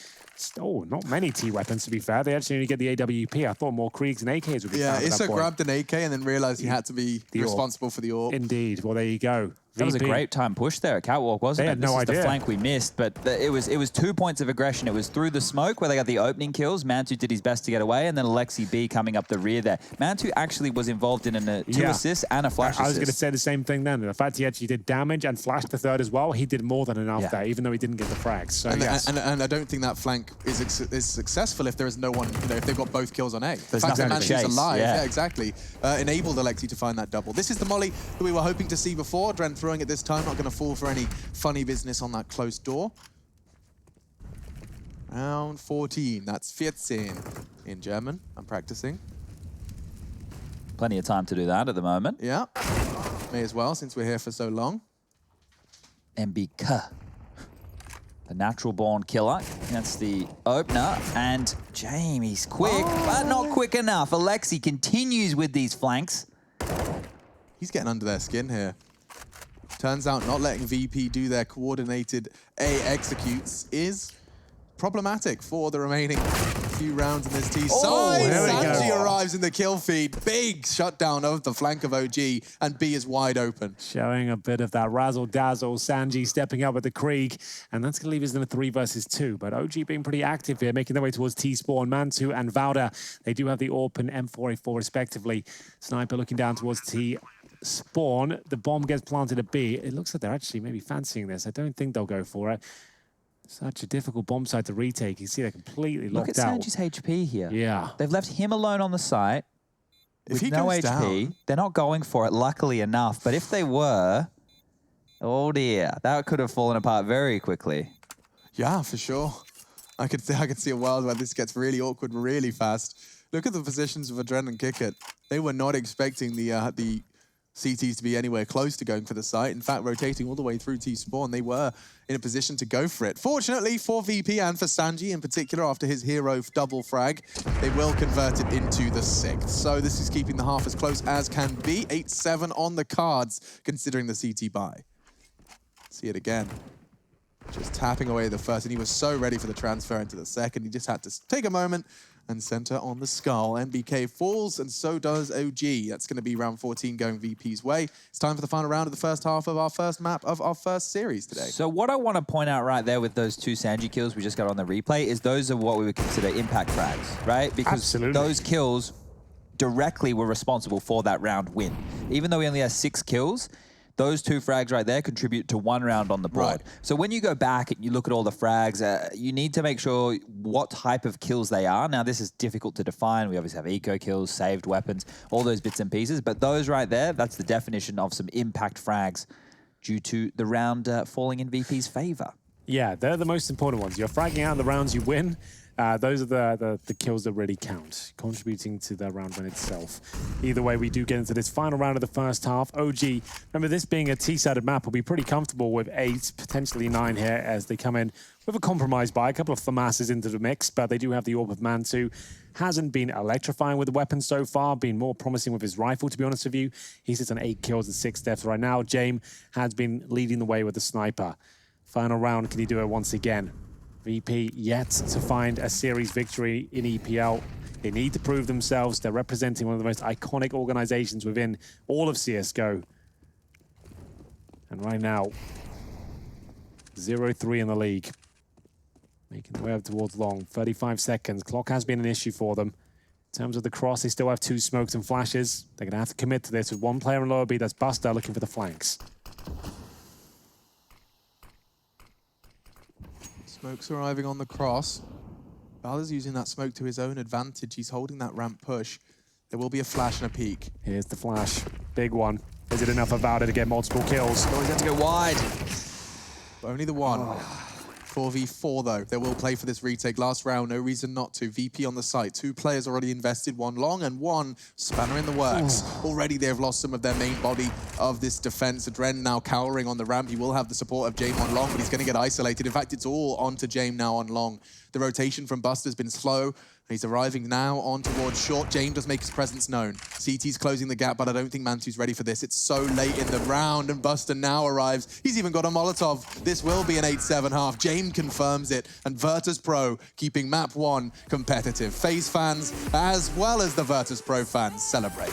Oh, not many T-weapons, to be fair. They actually only get the AWP. I thought more Kriegs and AKs would be found at that Issa point. grabbed an AK and then realized he had to be responsible for the AWP. Indeed. Well, there you go. That was a great time push there at Catwalk, wasn't it? They had no idea. This is the flank we missed, but it was 2 points of aggression. It was through the smoke where they got the opening kills. Mantu did his best to get away, and then Alexi B coming up the rear there. Mantu actually was involved in a 2 assists and a flash assist. I was going to say the same thing then. The fact he actually did damage and flashed the 3rd as well, he did more than enough there, even though he didn't get the frags. So, and I don't think that flank is successful if there is no one, if they've got both kills on A. There's the fact that nothing to Mantu's chase. alive, Yeah. exactly, enabled Alexi to find that double. This is the molly that we were hoping to see before. Dren throwing it this time, not going to fall for any funny business on that closed door. Round 14, that's 14 in German. I'm practicing. Plenty of time to do that at the moment. Yeah, may as well since we're here for so long. MBK, the natural-born killer. That's the opener, and Jamie's quick, but not quick enough. Alexi continues with these flanks. He's getting under their skin here. Turns out not letting VP do their coordinated A executes is problematic for the remaining few rounds in this T side. Sanji arrives in the kill feed. Big shutdown of the flank of OG, and B is wide open. Showing a bit of that razzle-dazzle. Sanji stepping up with the Krieg, and that's going to leave us in a 3 versus 2. But OG being pretty active here, making their way towards T-Spawn. Mantu and Valda, they do have the AWP and M4A4 respectively. Sniper looking down towards T. Spawn, the bomb gets planted at B. It looks like they're actually maybe fancying this. I don't think they'll go for it. Such a difficult bomb site to retake. You see they're completely locked out. Look at Sanji's HP here. Yeah. They've left him alone on the site with no HP. Down. They're not going for it, luckily enough. But if they were, oh dear, that could have fallen apart very quickly. Yeah, for sure. I could see a world where this gets really awkward really fast. Look at the positions of Adren and Kickit. They were not expecting the CTs to be anywhere close to going for the site. In fact, rotating all the way through T-Spawn, they were in a position to go for it. Fortunately for VP and for Sanji in particular, after his hero double frag, they will convert it into the 6th. So this is keeping the half as close as can be. 8-7 on the cards, considering the CT buy. See it again. Just tapping away the first, and he was so ready for the transfer into the second. He just had to take a moment and center on the skull. NBK falls, and so does OG. That's going to be round 14 going VP's way. It's time for the final round of the first half of our first map of our first series today. So what I want to point out right there with those 2 Sanji kills we just got on the replay is those are what we would consider impact frags, right? Because Absolutely. those kills directly were responsible for that round win. Even though we only had 6 kills, those 2 frags right there contribute to 1 round on the board. Right. So when you go back and you look at all the frags, you need to make sure what type of kills they are. Now, this is difficult to define. We obviously have eco kills, saved weapons, all those bits and pieces. But those right there, that's the definition of some impact frags due to the round falling in VP's favor. Yeah, they're the most important ones. You're fragging out the rounds you win. Those are the kills that really count, contributing to the round win itself. Either way, we do get into this final round of the first half. OG, remember this being a T-sided map, will be pretty comfortable with 8, potentially 9 here as they come in with a compromise buy, a couple of FAMASs into the mix, but they do have the Orb of Mantu. Hasn't been electrifying with the weapon so far, been more promising with his rifle, to be honest with you. He sits on 8 kills and 6 deaths right now. James has been leading the way with the sniper. Final round, can he do it once again? VP yet to find a series victory in EPL. They need to prove themselves. They're representing one of the most iconic organizations within all of CSGO. And right now, 0-3 in the league. Making their way up towards long. 35 seconds. Clock has been an issue for them. In terms of the cross, they still have 2 smokes and flashes. They're going to have to commit to this with 1 player in lower B. That's Buster looking for the flanks. Smoke's arriving on the cross. Balor's using that smoke to his own advantage. He's holding that ramp push. There will be a flash and a peek. Here's the flash. Big one. Is it enough for Valda to get multiple kills? Oh, he's had to go wide. Only the 1. 4v4 though. They will play for this retake. Last round, no reason not to. VP on the site. 2 players already invested, 1 long and 1 spanner in the works. Already they have lost some of their main body of this defense. Adren now cowering on the ramp. He will have the support of James on long, but he's going to get isolated. In fact, it's all onto James now on long. The rotation from Buster's been slow. He's arriving now on towards short. James does make his presence known. CT's closing the gap, but I don't think Mantu's ready for this. It's so late in the round, and Buster now arrives. He's even got a Molotov. This will be an 8-7 half. James confirms it, and Virtus.pro keeping map 1 competitive. FaZe fans, as well as the Virtus.pro fans, celebrate.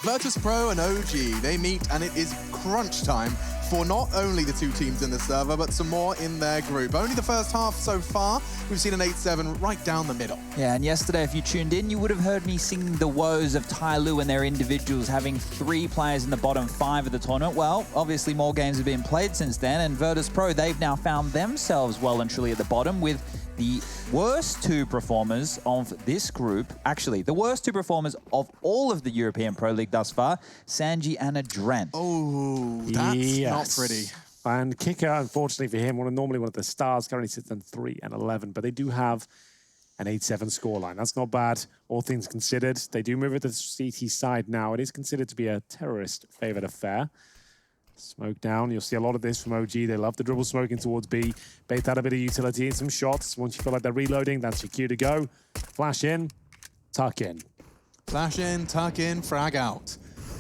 Virtus.pro and OG, they meet and it is crunch time for not only the two teams in the server, but some more in their group. Only the first half so far, we've seen an 8-7 right down the middle. Yeah, and yesterday, if you tuned in, you would have heard me sing the woes of Tai Lu and their individuals having 3 players in the bottom 5 of the tournament. Well, obviously more games have been played since then, and Virtus.pro, they've now found themselves well and truly at the bottom with the worst 2 performers of this group, actually, the worst 2 performers of all of the European Pro League thus far, Sanji and Adrent. Oh, that's not pretty. And Kicker, unfortunately for him, normally one of the stars, currently sits on 3 and 11, but they do have an 8-7 scoreline. That's not bad, all things considered. They do move it to the CT side now. It is considered to be a terrorist-favored affair. Smoke down. You'll see a lot of this from OG. They love the dribble smoking towards B. Bait out a bit of utility and some shots. Once you feel like they're reloading, that's your cue to go. Flash in, tuck in. Flash in, tuck in, frag out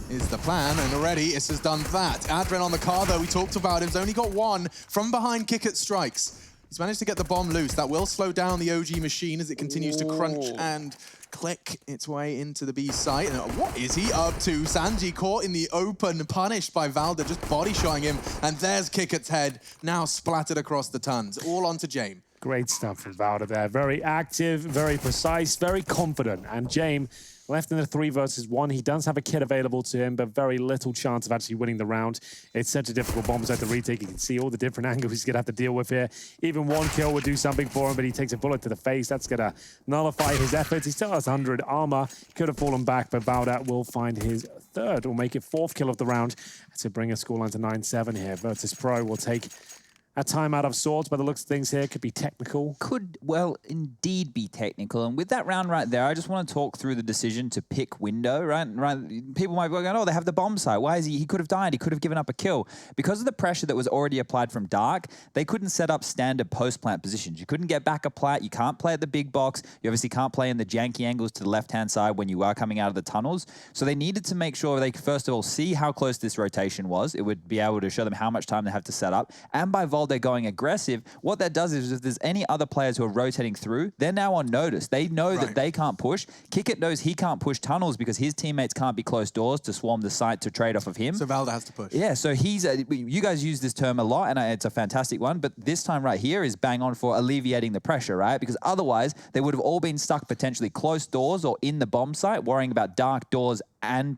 is the plan, and already Iss has done that. Adren on the car, though, we talked about him. He's only got 1 from behind Kickert strikes. He's managed to get the bomb loose. That will slow down the OG machine as it continues to crunch and click its way into the B site. And what is he up to? Sanji caught in the open, punished by Valda, just body-shotting him. And there's Kickert's head, now splattered across the tons. All onto Jame. Great stuff from Valda there. Very active, very precise, very confident. And Jame left in a 3 versus 1. He does have a kit available to him, but very little chance of actually winning the round. It's such a difficult bomb site to retake. You can see all the different angles he's going to have to deal with here. Even 1 kill would do something for him, but he takes a bullet to the face. That's going to nullify his efforts. He still has 100 armor. Could have fallen back, but Valda will find his 3rd, or make it 4th kill of the round to bring a scoreline to 9-7 here. Virtus.pro will take a timeout of sorts, by the looks of things here. Could be technical. Could, well, indeed be technical. And with that round right there, I just want to talk through the decision to pick window, right? People might be going, oh, they have the bomb site. Why is he could have died. He could have given up a kill. Because of the pressure that was already applied from Dark, they couldn't set up standard post-plant positions. You couldn't get back a plat. You can't play at the big box. You obviously can't play in the janky angles to the left-hand side when you are coming out of the tunnels. So they needed to make sure they could, first of all, see how close this rotation was. It would be able to show them how much time they have to set up. And by Vol, they're going aggressive. What that does is if there's any other players who are rotating through, they're now on notice. They know that they can't push. Kickert knows he can't push tunnels because his teammates can't be close doors to swarm the site to trade off of him. So Valda has to push. Yeah, so he's, you guys use this term a lot, and it's a fantastic one, but this time right here is bang on for alleviating the pressure, right? Because otherwise, they would have all been stuck potentially close doors or in the bomb site, worrying about dark doors and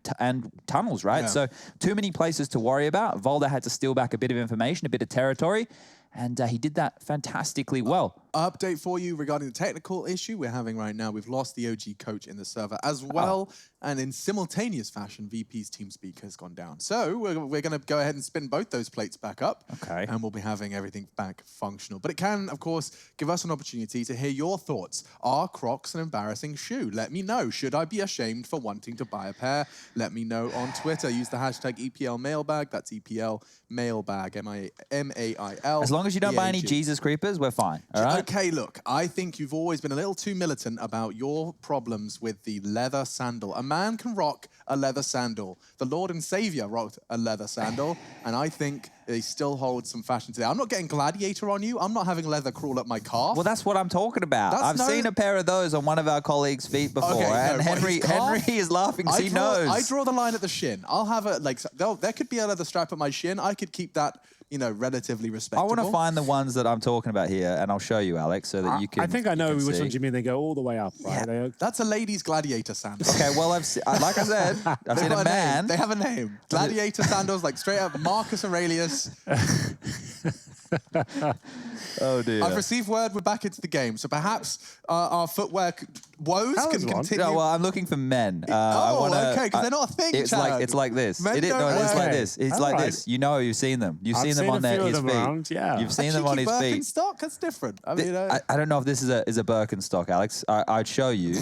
tunnels, right? Yeah. So too many places to worry about. Volda had to steal back a bit of information, a bit of territory, and he did that fantastically well. Update for you regarding the technical issue we're having right now. We've lost the OG coach in the server as well, and in simultaneous fashion, VP's TeamSpeak has gone down. So we're going to go ahead and spin both those plates back up, and we'll be having everything back functional. But it can, of course, give us an opportunity to hear your thoughts. Are Crocs an embarrassing shoe? Let me know. Should I be ashamed for wanting to buy a pair? Let me know on Twitter. Use the hashtag EPL Mailbag. That's EPL Mailbag, M-A-I-L. As long as you don't buy any Jesus Creepers, we're fine, all right? Okay, look, I think you've always been a little too militant about your problems with the leather sandal. A man can rock a leather sandal. The Lord and Savior rocked a leather sandal, and I think they still hold some fashion today. I'm not getting Gladiator on you. I'm not having leather crawl up my calf. Well, that's what I'm talking about. I've seen a pair of those on one of our colleagues' feet before, and Henry is laughing because he knows. I draw the line at the shin. I'll have a, like, there could be a leather strap at my shin. I could keep that, you know, relatively respectable. I want to find the ones that I'm talking about here, and I'll show you, Alex, so that you can. I think I know which ones you mean. They go all the way up, right? Yeah. That's a ladies' Gladiator sandal. Okay, well, like I said, I've seen a man. They have a name. Gladiator sandals, like straight up Marcus Aurelius. Oh dear. I've received word we're back into the game, so perhaps our footwear woes can continue. No, well, I'm looking for men. Okay, because they're not a thing, it's like this. Men it's like this. It's like right. this. You know, you've seen them. You've seen them on his feet. Around, yeah. You've seen them on his feet. Birkenstock? That's different. I mean, I don't know if this is a Birkenstock, Alex. I'd show you.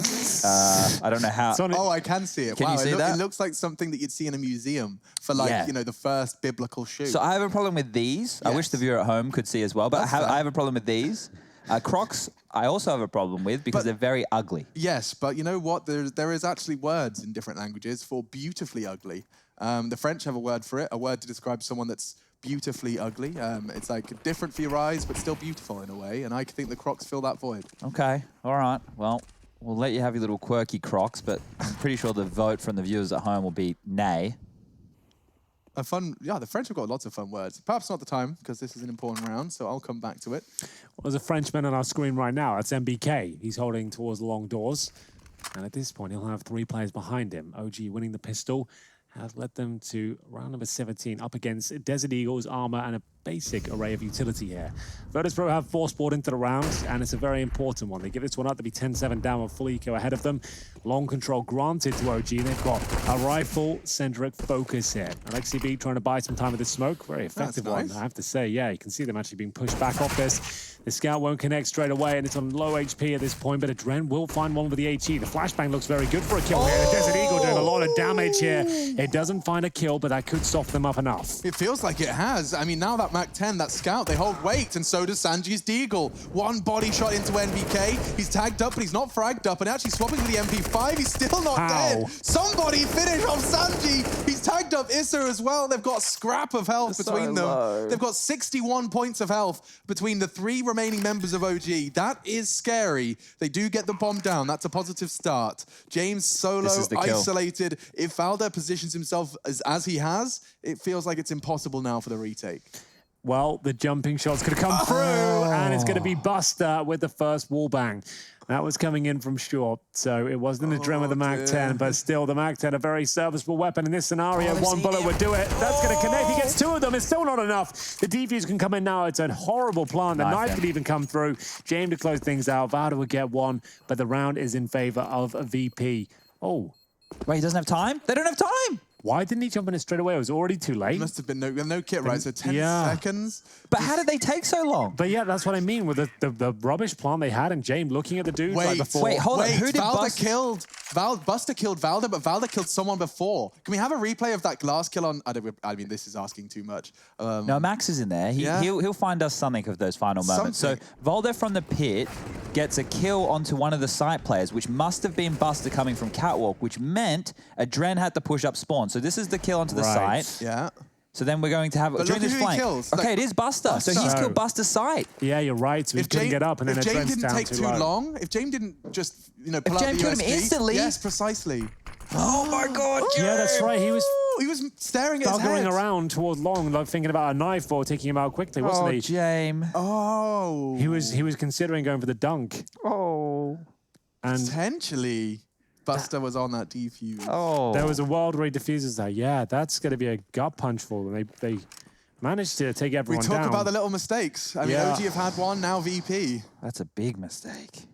I don't know how. I can see it. Can you see that? It looks like something that you'd see in a museum for, like, you know, the first biblical shoe. So I have a problem with these. I wish the viewer at home could see as well, but I have a problem with these. Crocs, I also have a problem with because they're very ugly. Yes, but you know what? There is actually words in different languages for beautifully ugly. The French have a word for it, a word to describe someone that's beautifully ugly. It's like different for your eyes, but still beautiful in a way. And I think the Crocs fill that void. Okay, all right. Well, we'll let you have your little quirky Crocs, but I'm pretty sure the vote from the viewers at home will be nay. Yeah, the French have got lots of fun words. Perhaps not the time, because this is an important round, so I'll come back to it. Well, there's a Frenchman on our screen right now. That's MBK. He's holding towards the long doors. And at this point, he'll have 3 players behind him. OG winning the pistol has led them to round number 17 up against Desert Eagles, Armor, and a basic array of utility here. Virtus.pro have force-bought into the round, and it's a very important one. They give this one up to be 10-7 down with full eco ahead of them. Long control granted to OG. They've got a rifle-centric focus here. Alexi B trying to buy some time with the smoke. Very effective one, I have to say. Yeah, you can see them actually being pushed back off this. The scout won't connect straight away, and it's on low HP at this point, but Adren will find one with the HE. The flashbang looks very good for a kill here. The Desert Eagle doing a lot of damage here. It doesn't find a kill, but that could soften them up enough. It feels like it has. I mean, now that Mac 10, that scout, they hold weight, and so does Sanji's Deagle. One body shot into NBK. He's tagged up, but he's not fragged up, and actually swapping to the MP5, he's still not dead. Somebody finish off Sanji. He's tagged up Issa as well. They've got a scrap of health between them. They've got 61 points of health between the 3 remaining members of OG. That is scary. They do get the bomb down. That's a positive start. James solo, isolated. If Valda positions himself as he has, it feels like it's impossible now for the retake. Well, the jumping shot's going to come through, and it's going to be Buster with the first wall bang. That was coming in from short, so it wasn't a Dren with the Mac 10, but still, the Mac 10, a very serviceable weapon in this scenario. One bullet would do it. That's going to connect. He gets 2 of them. It's still not enough. The defuse can come in now. It's a horrible plant. The knife could even come through. James to close things out. Valda would get 1, but the round is in favor of VP. Oh. Wait, he doesn't have time? They don't have time! Why didn't he jump in it straight away? It was already too late. Must have been no kit, right? So 10 seconds. But how did they take so long? But yeah, that's what I mean with the rubbish plan they had, and James looking at the dude like before. Wait, hold on. Who did Buster killed? Buster killed Valda, but Valda killed someone before. Can we have a replay of that last kill on? I mean, this is asking too much. No, Max is in there. He'll find us something of those final moments. So Valda from the pit gets a kill onto one of the site players, which must have been Buster coming from Catwalk, which meant Adren had to push up spawn. So this is the kill onto the site. Yeah. So then we're going to have during this flank. Okay, it is Buster. So he's killed Buster's site. Yeah, you're right. So he couldn't get up, and then if James didn't take too long, if James didn't just pull out the USP, killed him instantly. Yes, precisely. Oh my God! Yeah, that's right. He was staring at his head. Around towards long, like thinking about a knife or taking him out quickly, wasn't he? James. Oh. He was considering going for the dunk. Oh. And potentially Buster was on that defuse. Oh. There was a wild ray diffusers there. Yeah, that's going to be a gut punch for them. They managed to take everyone down. We talk about the little mistakes. I mean, OG have had one, now VP. That's a big mistake.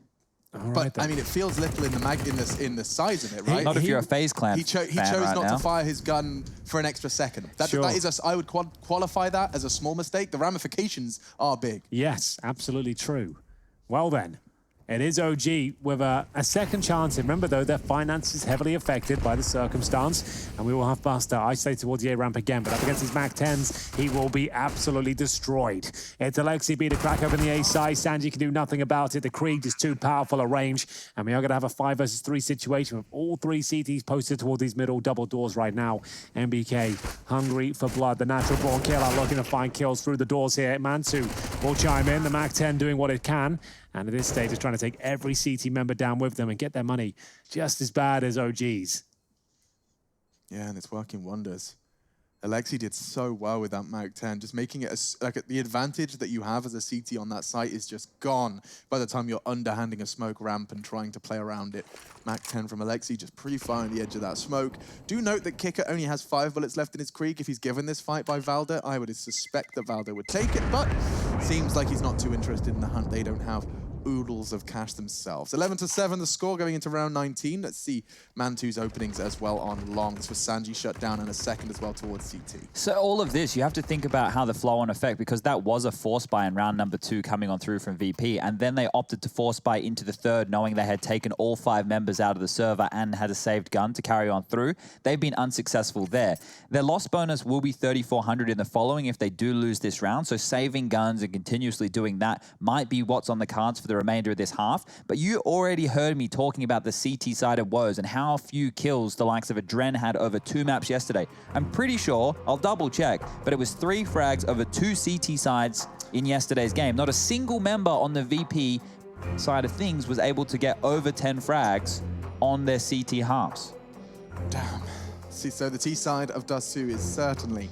But I mean, it feels little in the size of it, right? Not if you're a FaZe Clan. He chose not to fire his gun for an extra second. That is I would qualify that as a small mistake. The ramifications are big. Yes, absolutely true. Well then, it is OG with a second chance. Remember though, their finances heavily affected by the circumstance, and we will have Buster isolated towards the A ramp again, but up against his Mac 10s, he will be absolutely destroyed. It's Alexi B to crack open the A side. Sanji can do nothing about it. The Krieg is too powerful a range, and we are going to have a 5 versus 3 situation with all 3 CTs posted toward these middle double doors right now. MBK hungry for blood. The natural born killer looking to find kills through the doors here. Mansu will chime in. The Mac 10 doing what it can. And at this stage, is trying to take every CT member down with them and get their money just as bad as OG's. Yeah, and it's working wonders. Alexi did so well with that Mac 10, just making it the advantage that you have as a CT on that site is just gone by the time you're underhanding a smoke ramp and trying to play around it. Mac 10 from Alexi just pretty far on the edge of that smoke. Do note that Kicker only has 5 bullets left in his Krieg. If he's given this fight by Valda, I would suspect that Valda would take it, but seems like he's not too interested in the hunt. They don't have oodles of cash themselves. 11-7, the score going into round 19. Let's see Mantu's openings as well on longs for Sanji shut down and a second as well towards CT. So all of this, you have to think about how the flow-on effect, because that was a force buy in round number 2 coming on through from VP, and then they opted to force buy into the 3rd, knowing they had taken all 5 members out of the server and had a saved gun to carry on through. They've been unsuccessful there. Their loss bonus will be 3,400 in the following if they do lose this round, so saving guns and continuously doing that might be what's on the cards for the remainder of this half. But you already heard me talking about the CT side of woes and how few kills the likes of Adren had over 2 maps yesterday. I'm pretty sure, I'll double check, but it was 3 frags over 2 CT sides in yesterday's game. Not a single member on the VP side of things was able to get over 10 frags on their CT halves. Damn. See, so the T side of Dust2 is certainly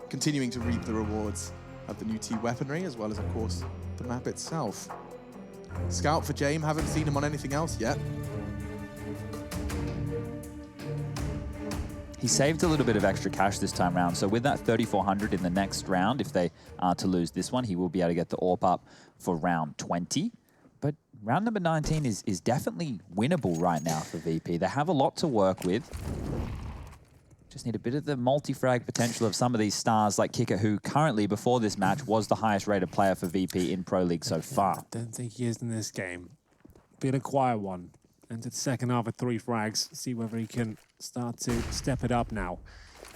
continuing to reap the rewards of the new T weaponry, as well as, of course, the map itself. Scout for Jame, haven't seen him on anything else yet. He saved a little bit of extra cash this time round, so with that 3,400 in the next round, if they are to lose this one, he will be able to get the AWP up for round 20. But round number 19 is definitely winnable right now for VP. They have a lot to work with. Just need a bit of the multi-frag potential of some of these stars like Kicker, who currently, before this match, was the highest rated player for VP in Pro League so far. I don't think he is in this game. Been a quiet one. Into the second half with 3 frags. See whether he can start to step it up now.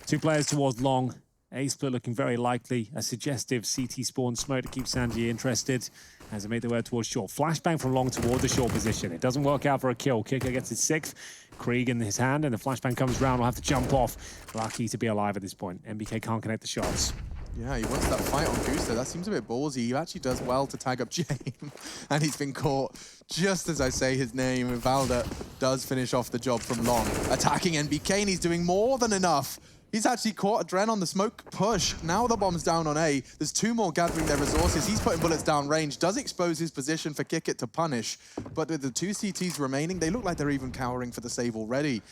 2 players towards long. A split looking very likely. A suggestive CT spawn smoke to keep Sanji interested as they make their way towards short. Flashbang from long toward the short position. It doesn't work out for a kill. Kicker gets his 6th. Krieg in his hand, and the flashbang comes round. Will have to jump off. Lucky to be alive at this point. MBK can't connect the shots. Yeah, he wants that fight on Gusto. That seems a bit ballsy. He actually does well to tag up Jame, and he's been caught just as I say his name. Valda does finish off the job from long. Attacking NBK, and he's doing more than enough. He's actually caught Adren on the smoke push. Now the bomb's down on A. There's 2 more gathering their resources. He's putting bullets down range. Does expose his position for Kickit to punish. But with the 2 CTs remaining, they look like they're even cowering for the save already.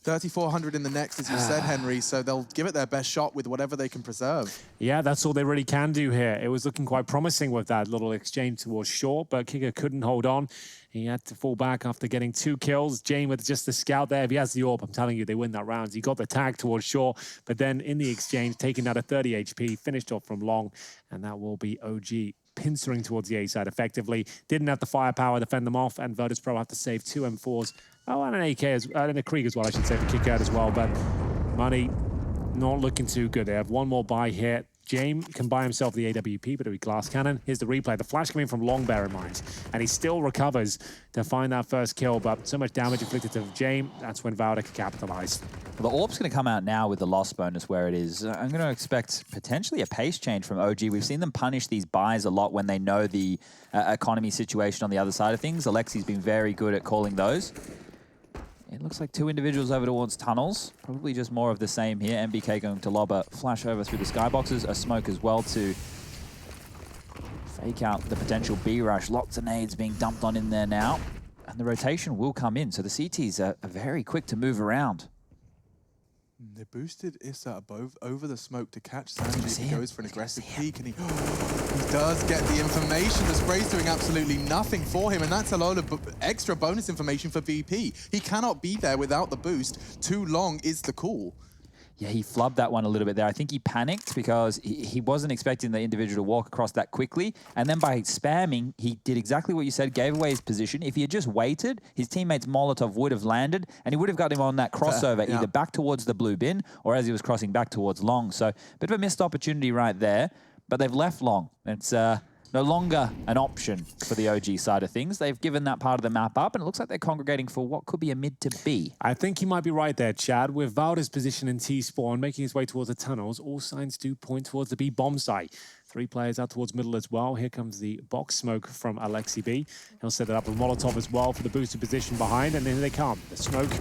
3,400 in the next, as you said, Henry, so they'll give it their best shot with whatever they can preserve. Yeah, that's all they really can do here. It was looking quite promising with that little exchange towards short, but Kicker couldn't hold on. He had to fall back after getting 2 kills. Jane with just the scout there. If he has the AWP, I'm telling you, they win that round. He got the tag towards short, but then in the exchange, taking out a 30 HP, finished off from long, and that will be OG pincering towards the A side effectively. Didn't have the firepower to fend them off, and Virtus.pro have to save 2 M4s. Oh, and an AK, and a Krieg as well, I should say, for kick out as well. But money not looking too good. They have 1 more buy here. Jame can buy himself the AWP, but it'll be glass cannon. Here's the replay. The flash coming from long, bear in mind. And he still recovers to find that first kill, but so much damage inflicted to Jame, that's when Valda can capitalize. Well, the AWP's going to come out now with the loss bonus where it is. I'm going to expect potentially a pace change from OG. We've seen them punish these buys a lot when they know the economy situation on the other side of things. Alexi's been very good at calling those. It looks like 2 individuals over towards tunnels. Probably just more of the same here. MBK going to lob a flash over through the skyboxes. A smoke as well to fake out the potential B rush. Lots of nades being dumped on in there now. And the rotation will come in. So the CTs are very quick to move around. They boosted Issa above over the smoke to catch Sanji. He goes for an aggressive peek, and he does get the information. The spray's doing absolutely nothing for him, and that's a lot of extra bonus information for VP. He cannot be there without the boost. Too long is the call. Yeah, he flubbed that one a little bit there. I think he panicked because he wasn't expecting the individual to walk across that quickly. And then by spamming, he did exactly what you said, gave away his position. If he had just waited, his teammate's Molotov would have landed, and he would have got him on that crossover, either back towards the blue bin or as he was crossing back towards long. So a bit of a missed opportunity right there, but they've left long. It's no longer an option for the OG side of things. They've given that part of the map up, and it looks like they're congregating for what could be a mid to B. I think you might be right there, Chad. With Valda's position in T-spawn, making his way towards the tunnels, all signs do point towards the B bomb site. 3 players out towards middle as well. Here comes the box smoke from Alexi B. He'll set it up with Molotov as well for the boosted position behind, and then they come. The smoke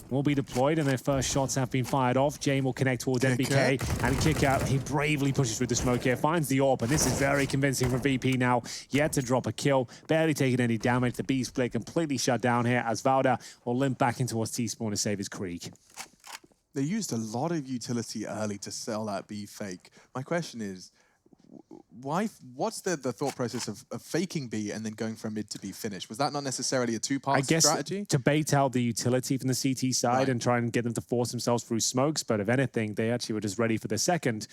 will be deployed, and their first shots have been fired off. Jame will connect towards NBK, and kick out. He bravely pushes through the smoke here, finds the AWP, and this is very convincing from VP now. Yet to drop a kill, barely taking any damage. The B split completely shut down here as Valda will limp back in towards T-spawn to save his Krieg. They used a lot of utility early to sell that B fake. My question is, why? What's the thought process of faking B and then going for a mid to B finish? Was that not necessarily a 2-part strategy? I guess to bait out the utility from the CT side and try and get them to force themselves through smokes, but if anything, they actually were just ready for the second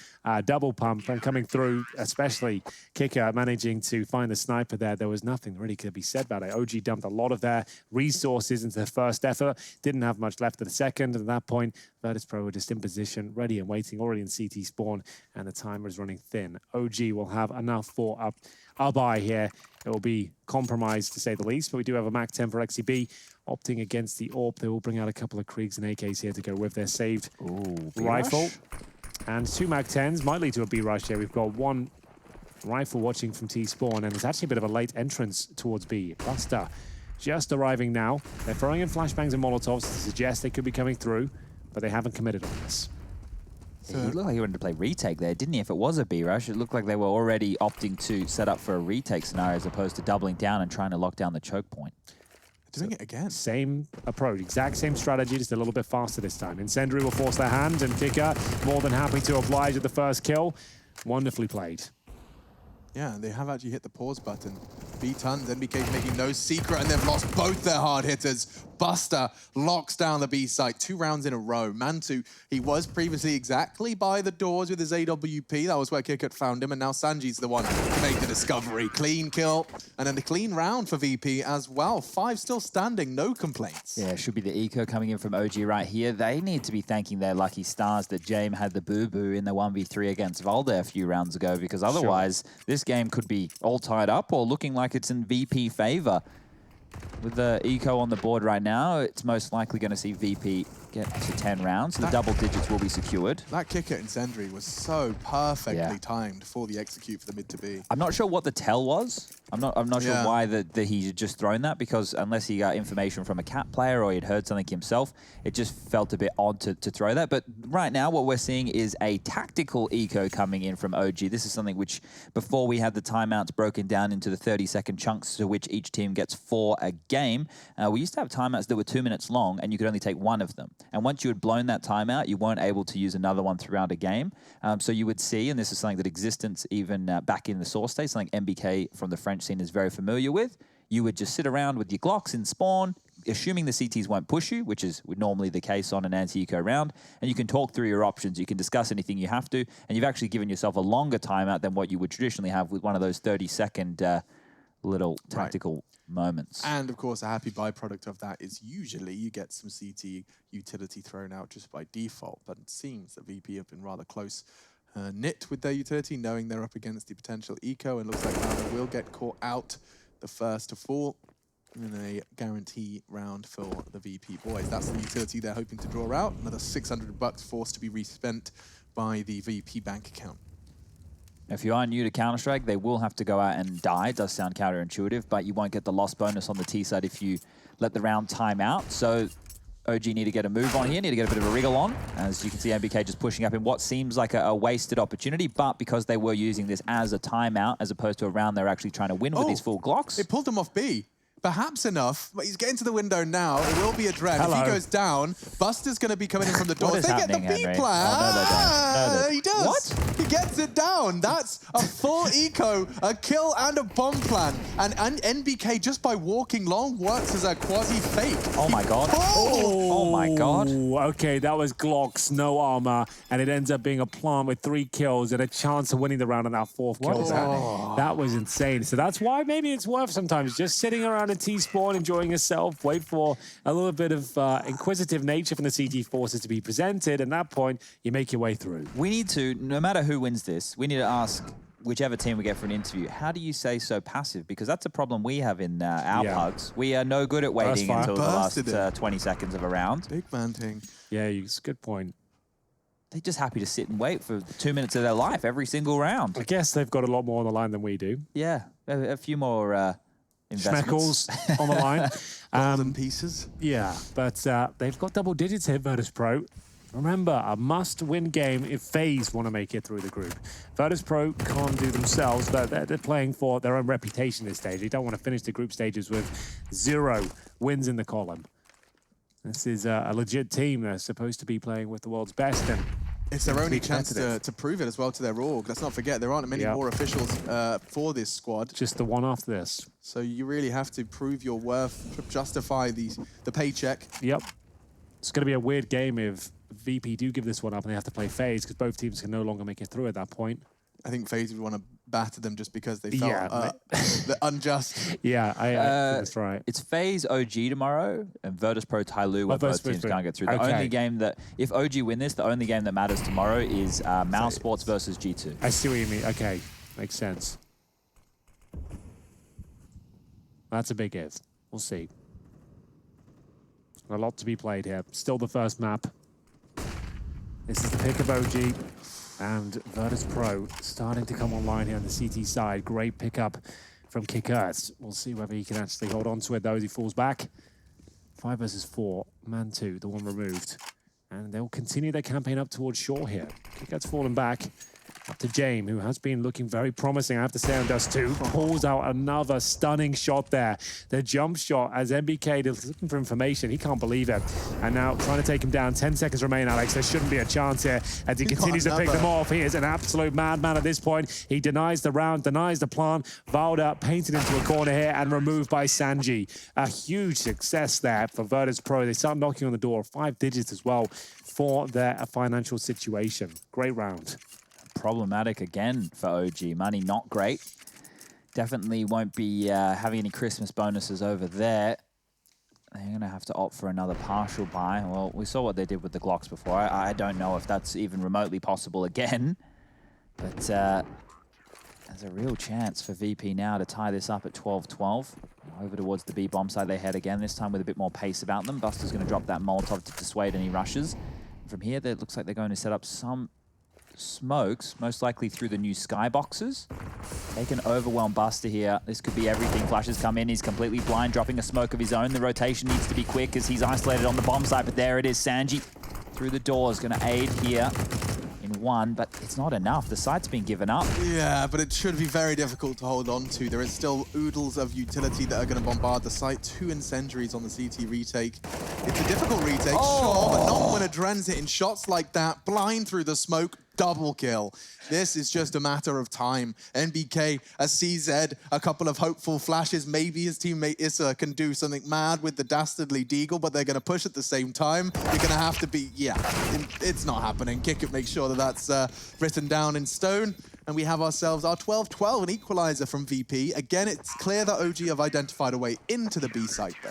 double pump and coming through, especially Kicker managing to find the sniper there. There was nothing really could be said about it. OG dumped a lot of their resources into the first effort, didn't have much left for the second, and at that point, Virtus.pro were just in position, ready and waiting, already in CT spawn, and the timer is running thin. OG will have enough for a buy here. It will be compromised, to say the least, but we do have a Mac 10 for XCB. Opting against the AWP, they will bring out a couple of Kriegs and AKs here to go with their saved rifle. And 2 Mac 10s might lead to a B rush here. We've got 1 Rifle watching from T-Spawn, and it's actually a bit of a late entrance towards B. Buster just arriving now. They're throwing in flashbangs and molotovs to suggest they could be coming through, but they haven't committed on this. He looked like he wanted to play retake there, didn't he? If it was a B rush, it looked like they were already opting to set up for a retake scenario as opposed to doubling down and trying to lock down the choke point. Doing it again. Same approach, exact same strategy, just a little bit faster this time. Incendiary will force their hand, and Kicker more than happy to oblige at the first kill. Wonderfully played. Yeah, they have actually hit the pause button. B-Tons, NBK making no secret, and they've lost both their hard hitters. Buster locks down the B site 2 rounds in a row. Mantu, he was previously exactly by the doors with his AWP. That was where Kikut found him, and now Sanji's the one to make the discovery. Clean kill, and then a clean round for VP as well. 5 still standing, no complaints. Yeah, should be the eco coming in from OG right here. They need to be thanking their lucky stars that James had the boo-boo in the 1v3 against Valde a few rounds ago, because otherwise this game could be all tied up or looking like it's in VP favor. With the eco on the board right now, it's most likely going to see VP get to 10 rounds. So the double digits will be secured. That kick at Incendiary was so perfectly timed for the execute for the mid to B. I'm not sure what the tell was. I'm not sure why he had just thrown that, because unless he got information from a cat player or he'd heard something himself, it just felt a bit odd to throw that. But right now what we're seeing is a tactical eco coming in from OG. This is something which, before we had the timeouts broken down into the 30-second chunks to which each team gets 4 a game, we used to have timeouts that were 2 minutes long and you could only take 1 of them. And once you had blown that timeout, you weren't able to use another one throughout a game. So you would see, and this is something that existence even back in the source state, something MBK from the French scene is very familiar with. You would just sit around with your Glocks in spawn, assuming the CTs won't push you, which is normally the case on an anti-eco round, and you can talk through your options, you can discuss anything you have to, and you've actually given yourself a longer timeout than what you would traditionally have with one of those 30-second little tactical moments. And of course, a happy byproduct of that is usually you get some CT utility thrown out just by default, but it seems that VP have been rather close knit with their utility, knowing they're up against the potential eco, and looks like Valde will get caught out the first to fall in a guarantee round for the VP boys. That's the utility they're hoping to draw out. Another $600 forced to be respent by the VP bank account. If you are new to Counter-Strike, they will have to go out and die. It does sound counterintuitive, but you won't get the loss bonus on the T side if you let the round time out. So OG need to get a move on here, need to get a bit of a wriggle on. As you can see, MBK just pushing up in what seems like a wasted opportunity, but because they were using this as a timeout, as opposed to a round they're actually trying to win with these full Glocks. It pulled them off B. Perhaps enough, but he's getting to the window now. It will be a dread. If he goes down, Buster's going to be coming in from the door. They get the B plan. Oh, no, he does. What? He gets it down. That's a full eco, a kill, and a bomb plan. And NBK, just by walking long, works as a quasi-fake. Oh, my God. Oh, my God. Okay, that was Glocks, no armor, and it ends up being a plant with 3 kills and a chance of winning the round on that 4th kill. That was insane. So that's why maybe it's worth sometimes just sitting around a T-spawn, enjoying yourself, wait for a little bit of inquisitive nature from the CT forces to be presented, and at that point, you make your way through. We need to, no matter who wins this, we need to ask whichever team we get for an interview, how do you say so passive? Because that's a problem we have in our pugs. We are no good at waiting until the last 20 seconds of a round. Big man thing. Yeah, it's a good point. They're just happy to sit and wait for 2 minutes of their life every single round. I guess they've got a lot more on the line than we do. Yeah, a few more investments. Schmeckles on the line. Golden pieces. Yeah, but they've got double digits here, Virtus.pro. Remember, a must-win game if FaZe want to make it through the group. Virtus.pro can't do themselves, but they're playing for their own reputation this stage. They don't want to finish the group stages with 0 wins in the column. This is a legit team. They're supposed to be playing with the world's best. And it's their only chance to prove it as well to their org. Let's not forget, there aren't many more officials for this squad. Just the one after this. So you really have to prove your worth, justify the paycheck. Yep. It's going to be a weird game if VP do give this one up and they have to play FaZe, because both teams can no longer make it through at that point. I think FaZe would want to batter them just because they felt unjust. Yeah, I think that's right. It's FaZe OG tomorrow and Virtus.pro Tyloo, where both teams can't get through. The only game that, if OG win this, the only game that matters tomorrow is Mouse Sports versus G2. I see what you mean. Okay, makes sense. That's a big if. We'll see. A lot to be played here. Still the first map. This is the pick of OG. And Virtus.pro starting to come online here on the CT side. Great pickup from Kickers. We'll see whether he can actually hold on to it though as he falls back. 5 versus 4, man 2, the one removed. And they'll continue their campaign up towards shore here. Kickers falling back. Up to James, who has been looking very promising, I have to say, on Dust2. Pulls out another stunning shot there. The jump shot as MBK is looking for information. He can't believe it. And now trying to take him down. 10 seconds remain, Alex. There shouldn't be a chance here as he continues to pick them off. He is an absolute madman at this point. He denies the round, denies the plan. Valda painted into a corner here and removed by Sanji. A huge success there for Virtus.pro. They start knocking on the door. 5 digits as well for their financial situation. Great round. Problematic again for OG. Money not great. Definitely won't be having any Christmas bonuses over there. They're going to have to opt for another partial buy. Well, we saw what they did with the Glocks before. I don't know if that's even remotely possible again. But there's a real chance for VP now to tie this up at 12-12. Over towards the B bomb side they head again, this time with a bit more pace about them. Buster's going to drop that Molotov to dissuade any rushes. From here, it looks like they're going to set up some smokes, most likely through the new skyboxes. They can overwhelm Buster here. This could be everything. Flashes come in. He's completely blind, dropping a smoke of his own. The rotation needs to be quick as he's isolated on the bomb site, but there it is. Sanji through the doors, going to aid here in 1, but it's not enough. The site's been given up. Yeah, but it should be very difficult to hold on to. There is still oodles of utility that are going to bombard the site. 2 incendiaries on the CT retake. It's a difficult retake, sure, but not when Adren's hitting shots like that. Blind through the smoke. Double kill. This is just a matter of time. NBK, a CZ, a couple of hopeful flashes. Maybe his teammate Issa can do something mad with the dastardly Deagle, but they're going to push at the same time. You're going to have to be, it's not happening. Kick it, make sure that that's written down in stone. And we have ourselves our 12-12, an equalizer from VP. Again, it's clear that OG have identified a way into the B site, though.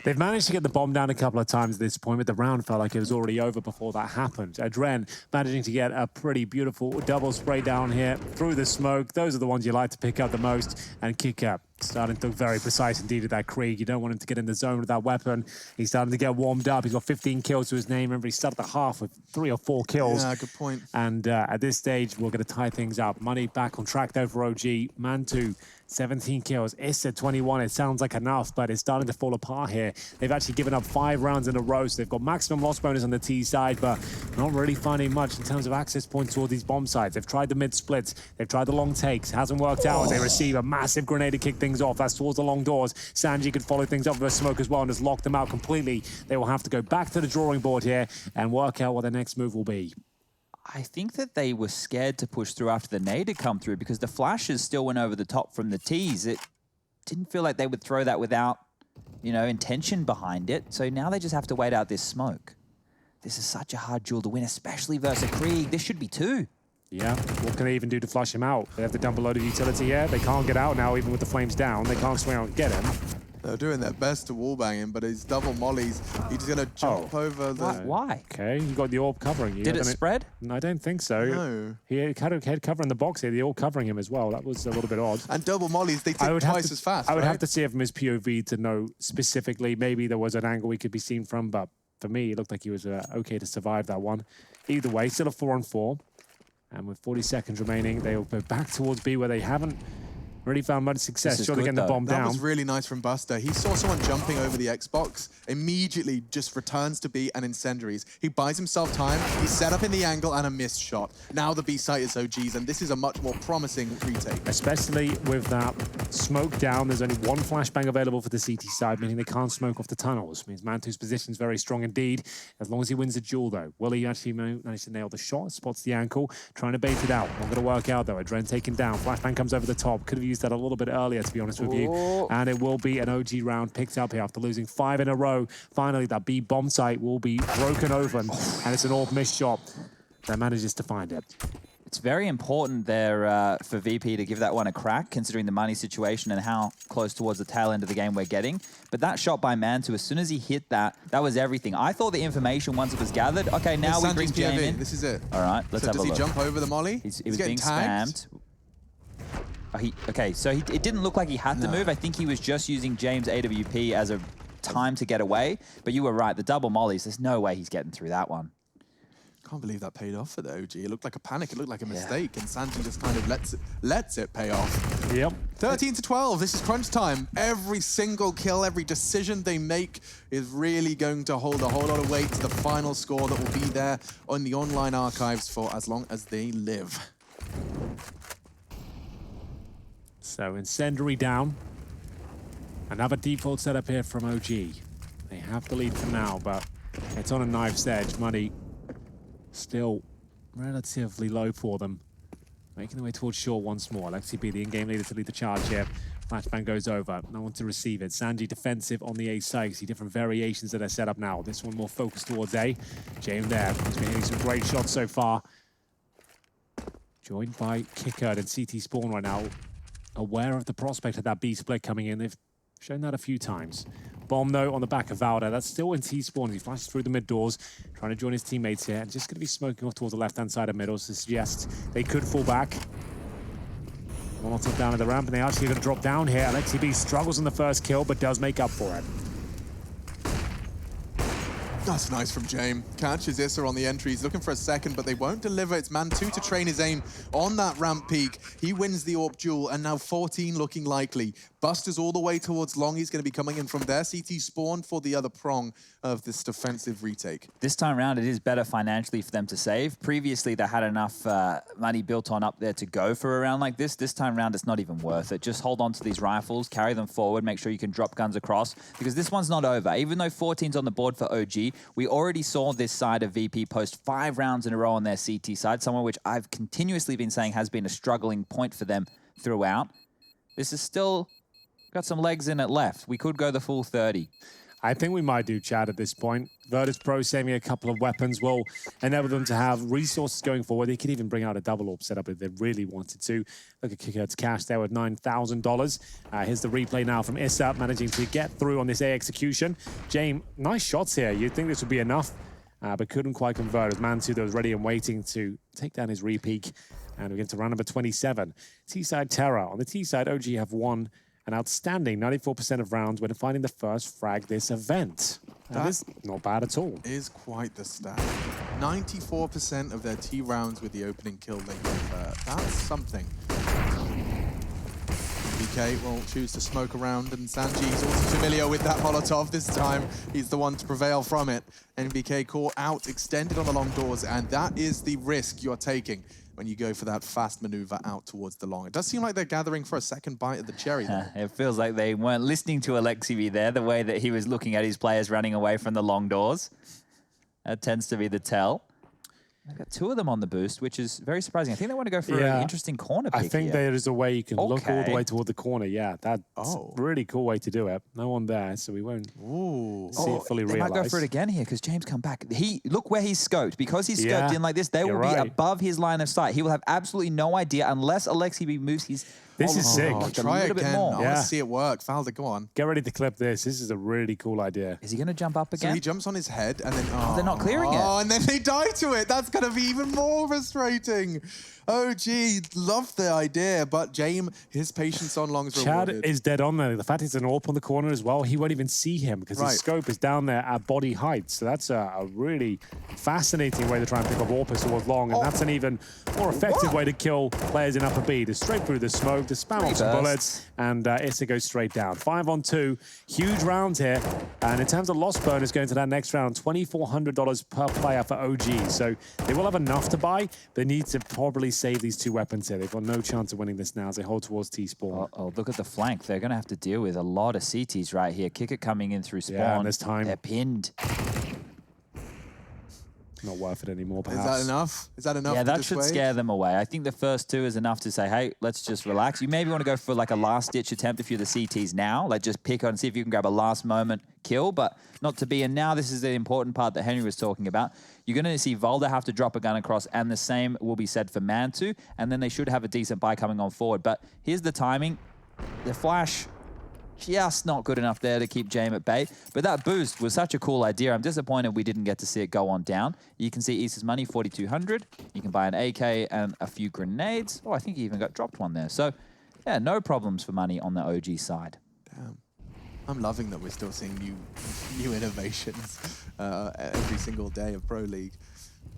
They've managed to get the bomb down a couple of times at this point, but the round felt like it was already over before that happened. Adren managing to get a pretty beautiful double spray down here through the smoke. Those are the ones you like to pick up the most. And kick up. Starting to look very precise indeed with that Krieg. You don't want him to get in the zone with that weapon. He's starting to get warmed up. He's got 15 kills to his name. Remember, he started the half with 3 or 4 kills. Yeah, good point. And at this stage, we're going to tie things up. Money back on track though for OG. Man 2, 17 kills. Issa 21. It sounds like enough, but it's starting to fall apart here. They've actually given up 5 rounds in a row, so they've got maximum loss bonus on the T side, but not really finding much in terms of access points toward these bomb sites. They've tried the mid splits. They've tried the long takes. Hasn't worked out as they receive a massive grenade to kick things off. That's towards the long doors. Sanji could follow things up with a smoke as well and has locked them out completely. They will have to go back to the drawing board here and work out what their next move will be. I think that they were scared to push through after the nade had come through because the flashes still went over the top from the T's. It didn't feel like they would throw that without, intention behind it. So now they just have to wait out this smoke. This is such a hard duel to win, especially versus Krieg. This should be 2. Yeah, what can they even do to flush him out? They have to dump a load of utility here. They can't get out now, even with the flames down. They can't swing out and get him. They're doing their best to wallbang him, but his double mollies, he's going to jump over the... Why? Okay, you got the orb covering you. Did it spread? I don't think so. No. He had cover in the box here, the orb covering him as well. That was a little bit odd. And double mollies, they tick twice as fast, I would right? have to see it from his POV to know specifically. Maybe there was an angle he could be seen from, but for me, it looked like he was okay to survive that one. Either way, still a 4-on-4. And with 40 seconds remaining, they'll go back towards B where they haven't really found much success. Sure, they're getting the bomb down. That was really nice from Buster. He saw someone jumping over the Xbox, immediately just returns to B and incendiaries. He buys himself time, he's set up in the angle and a missed shot. Now the B site is OG's, and this is a much more promising retake. Especially with that smoke down, there's only 1 flashbang available for the CT side, meaning they can't smoke off the tunnels. Means Man2's position is very strong indeed, as long as he wins the duel though. Will he actually manage to nail the shot? Spots the ankle, trying to bait it out. Not going to work out though. Adren taken down. Flashbang comes over the top. Could have used that a little bit earlier, to be honest with you. And it will be an OG round picked up here after losing 5 in a row. Finally, that B bomb site will be broken open, and it's an orb missed shot that manages to find it. It's very important there for VP to give that one a crack, considering the money situation and how close towards the tail end of the game we're getting. But that shot by Man2, as soon as he hit that, that was everything. I thought the information, once it was gathered, okay, now we bring James in. This is it. All right, let's have a look. Does he jump over the molly? He was being spammed. Okay, so it didn't look like he had to move. I think he was just using James AWP as a time to get away. But you were right, the double mollies, there's no way he's getting through that one. Can't believe that paid off for the OG. It looked like a panic. It looked like a mistake, and Sanji just kind of lets it pay off. Yep. 13-12. This is crunch time. Every single kill, every decision they make is really going to hold a whole lot of weight to the final score that will be there on the online archives for as long as they live. So Incendiary down. Another default setup here from OG. They have the lead for now, but it's on a knife's edge. Money still relatively low for them. Making their way towards short once more. Lexi B, the in-game leader, to lead the charge here. Flashbang goes over. No one to receive it. Sanji defensive on the A side. See different variations that are set up now. This one more focused towards A. James there. He's been hitting some great shots so far. Joined by Kicker and CT Spawn right now. Aware of the prospect of that B split coming in. They've shown that a few times. Bomb, though, on the back of Valda. That's still in T-spawn. He flashes through the mid doors, trying to join his teammates here, and just going to be smoking off towards the left-hand side of middle, so suggests they could fall back. Molotov down at the ramp, and they actually going to drop down here. Alexi B struggles on the first kill, but does make up for it. That's nice from James. Catches Issa on the entry. He's looking for a second, but they won't deliver. It's man 2 to train his aim on that ramp peak. He wins the AWP duel, and now 14 looking likely. Buster's all the way towards long. He's going to be coming in from there. CT spawn for the other prong of this defensive retake. This time around, it is better financially for them to save. Previously, they had enough money built on up there to go for a round like this. This time around, it's not even worth it. Just hold on to these rifles, carry them forward, make sure you can drop guns across, because this one's not over. Even though 14's on the board for OG, we already saw this side of VP post 5 rounds in a row on their CT side, somewhere which I've continuously been saying has been a struggling point for them throughout. This is still got some legs in it left. We could go the full 30. I think we might do, Chad, at this point. Virtus.pro saving a couple of weapons will enable them to have resources going forward. They could even bring out a double AWP setup if they really wanted to. Look at Kicker's cash there with $9,000. Here's the replay now from Issa, managing to get through on this A execution. James, nice shots here. You'd think this would be enough, but couldn't quite convert. As Man 2 that was ready and waiting to take down his repeak. And we get to round number 27. T-side Terror. On the T-side, OG have won an outstanding 94% of rounds when finding the first frag this event. That is not bad at all. Is quite the stat. 94% of their T rounds with the opening kill they convert. That's something. BK will choose to smoke around, and Sanji is also familiar with that Molotov. This time, he's the one to prevail from it. NBK caught out, extended on the long doors, and that is the risk you're taking when you go for that fast maneuver out towards the long. It does seem like they're gathering for a second bite of the cherry, though. It feels like they weren't listening to Alexi there, the way that he was looking at his players running away from the long doors. That tends to be the tell. They've got 2 of them on the boost, which is very surprising. I think they want to go for an interesting corner pick. I think there is a way you can look all the way toward the corner. Yeah, that's a really cool way to do it. No one there, so we won't see it fully realized. They might go for it again here because James come back. Look where he's scoped. Because he's scoped in like this, they will be above his line of sight. He will have absolutely no idea unless Alexi moves his... This is sick. Try again. I want to see it work. Valda, go on. Get ready to clip this. This is a really cool idea. Is he going to jump up again? So he jumps on his head and then... they're not clearing it. Oh, and then they die to it. That's going to be even more frustrating. Oh, gee. Love the idea. But James, his patience on long's rewarded. Chad is dead on there. The fact it's an AWP on the corner as well, he won't even see him because his scope is down there at body height. So that's a really fascinating way to try and pick up AWPers towards long. And that's an even more effective way to kill players in upper B. Just straight through the smoke, to spam off some bullets, and Issa goes straight down. 5 on 2. Huge round here. And in terms of loss bonus going to that next round, $2,400 per player for OG. So they will have enough to buy. They need to probably save these 2 weapons here. They've got no chance of winning this now as they hold towards T-spawn. Oh, look at the flank. They're going to have to deal with a lot of CTs right here. Kicker coming in through spawn. Yeah, and this time they're pinned. Not worth it anymore, perhaps. Is that enough? Is that enough? Yeah, that should scare them away. I think the first 2 is enough to say, hey, let's just relax. You maybe want to go for like a last-ditch attempt if you're the CTs now. Like just pick on, see if you can grab a last-moment kill, but not to be. And now this is the important part that Henry was talking about. You're going to see Valda have to drop a gun across, and the same will be said for Mantu, and then they should have a decent buy coming on forward. But here's the timing. The flash... just not good enough there to keep James at bay. But that boost was such a cool idea. I'm disappointed we didn't get to see it go on down. You can see Issa's money, 4,200. You can buy an AK and a few grenades. Oh, I think he even got dropped one there. So, yeah, no problems for money on the OG side. Damn. I'm loving that we're still seeing new innovations every single day of Pro League.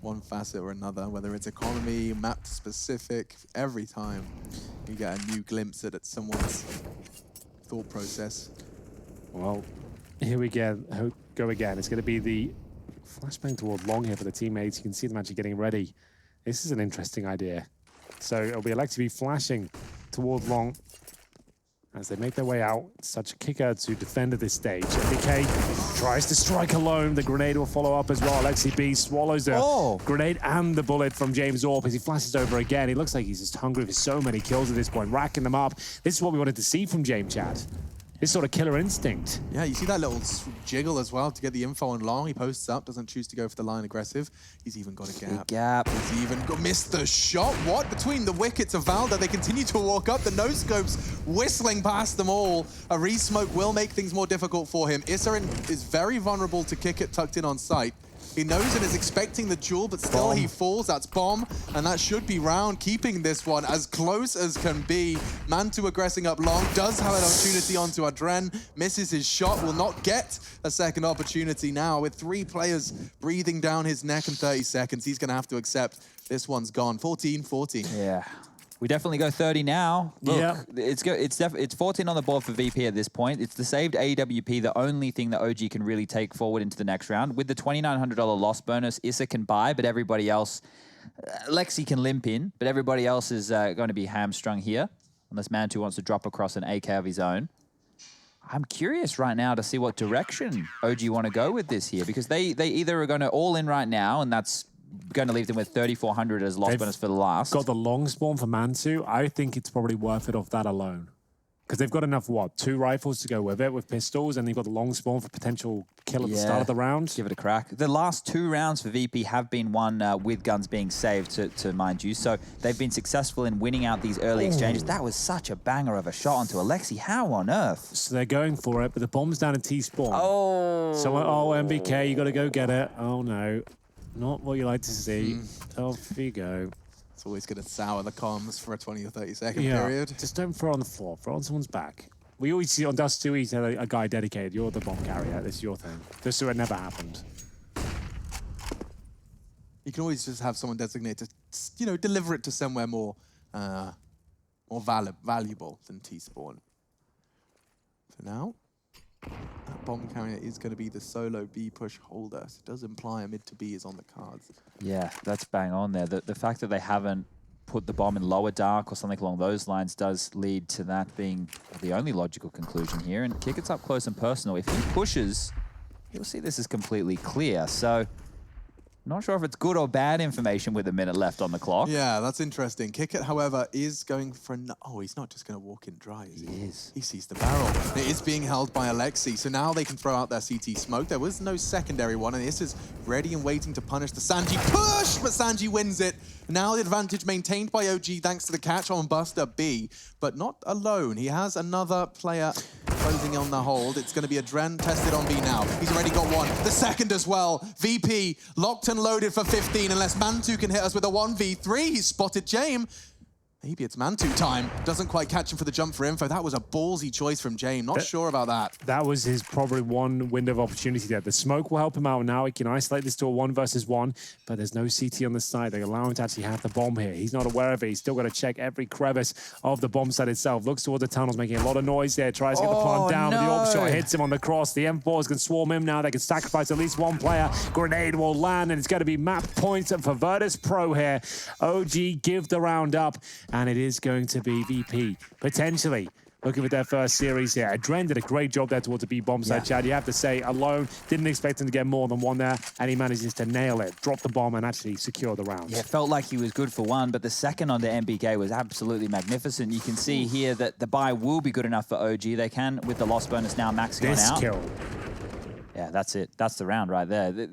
one facet or another, whether it's economy, map specific, every time you get a new glimpse at someone's thought process. Well, here we go again. It's going to be the flashbang toward long here for the teammates. You can see them actually getting ready. This is an interesting idea. So it'll be Alexi flashing toward long as they make their way out. Such a kicker to defend at this stage. MBK tries to strike alone. The grenade will follow up as well. Alexi B swallows the grenade and the bullet from James Orp as he flashes over again. He looks like he's just hungry for so many kills at this point, racking them up. This is what we wanted to see from James, Chad. This sort of killer instinct. Yeah, you see that little jiggle as well to get the info on long. He posts up, doesn't choose to go for the line aggressive. He's even got a gap. Big gap. He's even missed the shot. What? Between the wickets of Valda, they continue to walk up. The no-scopes whistling past them all. A re-smoke will make things more difficult for him. Issa is very vulnerable to kick it tucked in on site. He knows and is expecting the duel, but still he falls. That's bomb, and that should be round, keeping this one as close as can be. Mantu aggressing up long, does have an opportunity onto Adren, misses his shot, will not get a second opportunity now. With 3 players breathing down his neck in 30 seconds, he's gonna have to accept this one's gone. 14-14. Yeah. We definitely go 30 now. Look, yeah. It's 14 on the board for VP at this point. It's the saved AWP, the only thing that OG can really take forward into the next round. With the $2,900 loss bonus, Issa can buy, but everybody else, Lexi can limp in, but everybody else is going to be hamstrung here, unless Mantu wants to drop across an AK of his own. I'm curious right now to see what direction OG want to go with this here, because they either are going to all in right now, and that's going to leave them with 3,400 as loss bonus for the last. Got the long spawn for Mantu. I think it's probably worth it off that alone. Because they've got enough, 2 rifles to go with it, with pistols, and they've got the long spawn for potential kill at the start of the round. Give it a crack. The last 2 rounds for VP have been won with guns being saved, to mind you. So they've been successful in winning out these early exchanges. That was such a banger of a shot onto Alexi. How on earth? So they're going for it, but the bomb's down in T-spawn. Oh. So, MBK, you got to go get it. Oh, no. Not what you like to see. Off you go. It's always going to sour the comms for a 20 or 30 second period. Just don't throw on the floor. Throw on someone's back. We always see on Dust2, he's a guy dedicated. You're the bomb carrier. This is your thing. Just so it never happened. You can always just have someone designated to, deliver it to somewhere more valuable than T-spawn. For now, that bomb carrier is going to be the solo B push holder. So it does imply a mid to B is on the cards. Yeah, that's bang on there. The fact that they haven't put the bomb in lower dark or something along those lines does lead to that being the only logical conclusion here. And Kick it's up close and personal. If he pushes, you'll see this is completely clear. So not sure if it's good or bad information with a minute left on the clock. Yeah, that's interesting. Kickit, however, is going for... he's not just going to walk in dry, is he? He is. He sees the barrel. It is being held by Alexi, so now they can throw out their CT smoke. There was no secondary one, and this is ready and waiting to punish the Sanji push, but Sanji wins it. Now the advantage maintained by OG thanks to the catch on Buster B, but not alone. He has another player closing on the hold. It's going to be Adren tested on B now. He's already got one. The second as well. VP locked and loaded for 15 unless Mantu can hit us with a 1v3. He's spotted James. Maybe it's Mantu time. Doesn't quite catch him for the jump for info. That was a ballsy choice from James. Not sure about that. That was his probably one window of opportunity there. The smoke will help him out now. He can isolate this to a 1 versus 1, but there's no CT on the side. They allow him to actually have the bomb here. He's not aware of it. He's still got to check every crevice of the bomb site itself. Looks towards the tunnels, making a lot of noise there. Tries to get the plant down, but the AWP shot hits him on the cross. The M4s can swarm him now. They can sacrifice at least one player. Grenade will land, and it's going to be map points for Virtus.pro here. OG give the round up, and it is going to be VP, potentially looking for their first series here. Adren did a great job there towards the B bomb side, Chad. You have to say, alone, didn't expect him to get more than one there, and he manages to nail it, drop the bomb, and actually secure the round. Yeah, it felt like he was good for one, but the second on the MBK was absolutely magnificent. You can see here that the buy will be good enough for OG. They can, with the loss bonus now, maxing on out. This kill. Yeah, that's it. That's the round right there.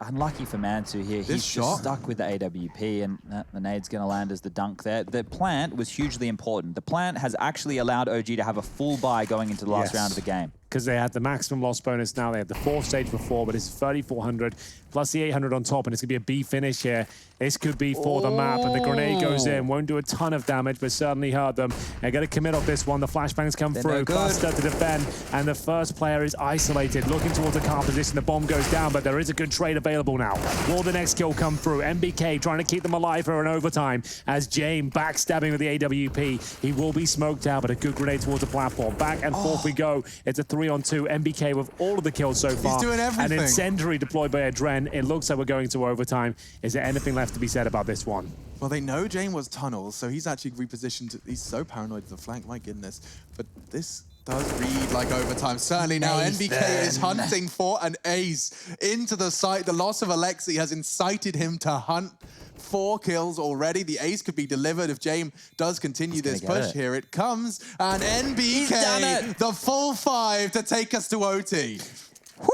Unlucky for Mantu here. He's just stuck with the AWP, and the nade's going to land as the dunk there. The plant was hugely important. The plant has actually allowed OG to have a full buy going into the last round of the game. because they had the maximum loss bonus now. They had the 4th stage before, but it's 3,400 plus the 800 on top, and it's going to be a B finish here. This could be for the map, and the grenade goes in. Won't do a ton of damage, but certainly hurt them. They're going to commit off this one. The flashbangs come through. Buster to defend, and the first player is isolated, looking towards a car position. The bomb goes down, but there is a good trade available now. Will the next kill come through? MBK trying to keep them alive for an overtime as James backstabbing with the AWP. He will be smoked out, but a good grenade towards the platform. Back and forth we go. It's a 3-on-2. MBK with all of the kills so far. He's doing everything. An incendiary deployed by Adren. It looks like we're going to overtime. Is there anything left to be said about this one? Well, they know Jane was tunnels, so he's actually repositioned. He's so paranoid of the flank, my goodness. But this does read like overtime. Certainly now, NBK is hunting for an ace into the site. The loss of Alexi has incited him to hunt 4 kills already. The ace could be delivered if James does continue this push. Here it comes, and NBK, the full 5 to take us to OT.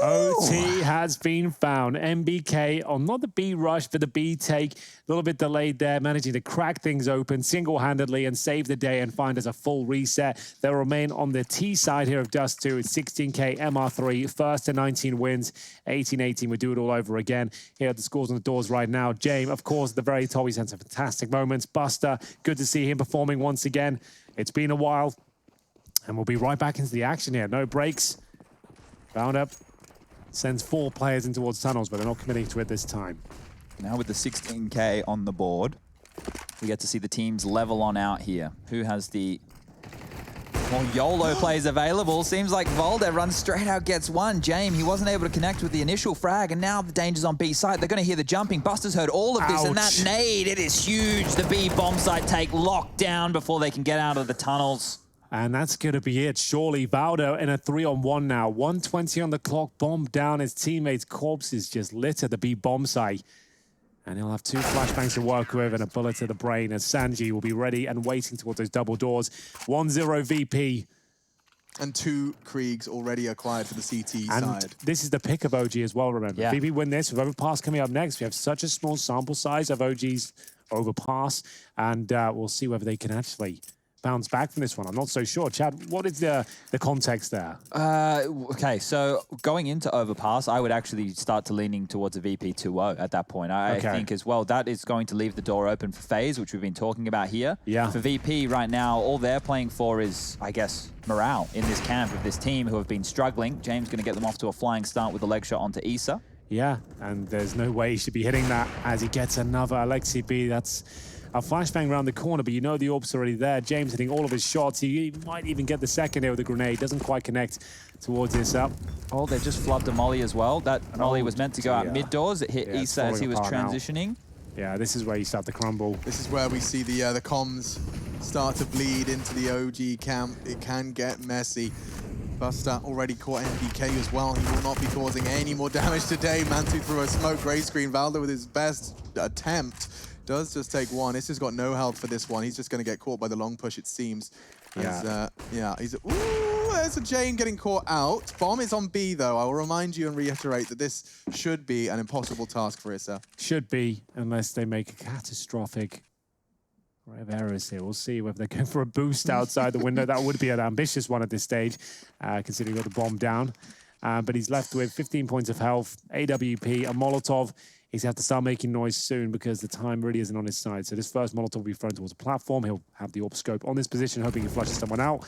OT has been found. MBK on not the B rush, but the B take. A little bit delayed there, managing to crack things open single-handedly and save the day and find us a full reset. They'll remain on the T side here of Dust2. It's 16K MR3, first to 19 wins, 18-18. We do it all over again. Here are the scores on the doors right now. James, of course, at the very top, he's had some fantastic moments. Buster, good to see him performing once again. It's been a while, and we'll be right back into the action here. No breaks. Round up. Sends 4 players in towards tunnels, but they're not committing to it this time. Now with the 16K on the board, we get to see the teams level on out here. Who has the more YOLO plays available? Seems like Volder runs straight out, gets one. James, he wasn't able to connect with the initial frag, and now the danger's on B site. They're going to hear the jumping. Buster's heard all of this, and that nade, it is huge. The B bomb site take locked down before they can get out of the tunnels. And that's going to be it. Surely Valdo in a 3-on-1 now. 1:20 on the clock. Bomb down. His teammates' corpses just litter the B bomb site. And he'll have 2 flashbangs to work with and a bullet to the brain as Sanji will be ready and waiting towards those double doors. 1-0 VP. And 2 Kriegs already acquired for the CT side. This is the pick of OG as well, remember. Yeah. VP win this with Overpass coming up next. We have such a small sample size of OG's Overpass. And we'll see whether they can actually bounce back from this one. I'm not so sure. Chad, what is the context there? Okay, so going into Overpass, I would actually start to leaning towards a VP 2-0 at that point. I think as well, that is going to leave the door open for FaZe, which we've been talking about here. Yeah. For VP right now, all they're playing for is, I guess, morale in this camp of this team who have been struggling. James going to get them off to a flying start with a leg shot onto Issa. Yeah, and there's no way he should be hitting that as he gets another Alexi B. That's a flashbang around the corner, but you know the AWP's already there. James hitting all of his shots. He might even get the second here with the grenade. Doesn't quite connect towards this up. Oh, they just flubbed a molly as well. That molly was meant to go out mid doors. It hit Issa as he was transitioning. Yeah, this is where you start to crumble. This is where we see the comms start to bleed into the OG camp. It can get messy. Buster already caught MBK as well. He will not be causing any more damage today. Mantu through a smoke gray screen. Valdo with his best attempt does just take 1. This has got no health for this one. He's just going to get caught by the long push, it seems. Yeah. Ooh, there's a Jane getting caught out. Bomb is on B, though. I will remind you and reiterate that this should be an impossible task for Issa. Should be, unless they make a catastrophic grave errors here. We'll see whether they're going for a boost outside the window. That would be an ambitious one at this stage, considering he got the bomb down. But he's left with 15 points of health, AWP, a Molotov. He's going to have to start making noise soon because the time really isn't on his side. So this first Molotov will be thrown towards the platform. He'll have the AWP scope on this position, hoping he flushes someone out.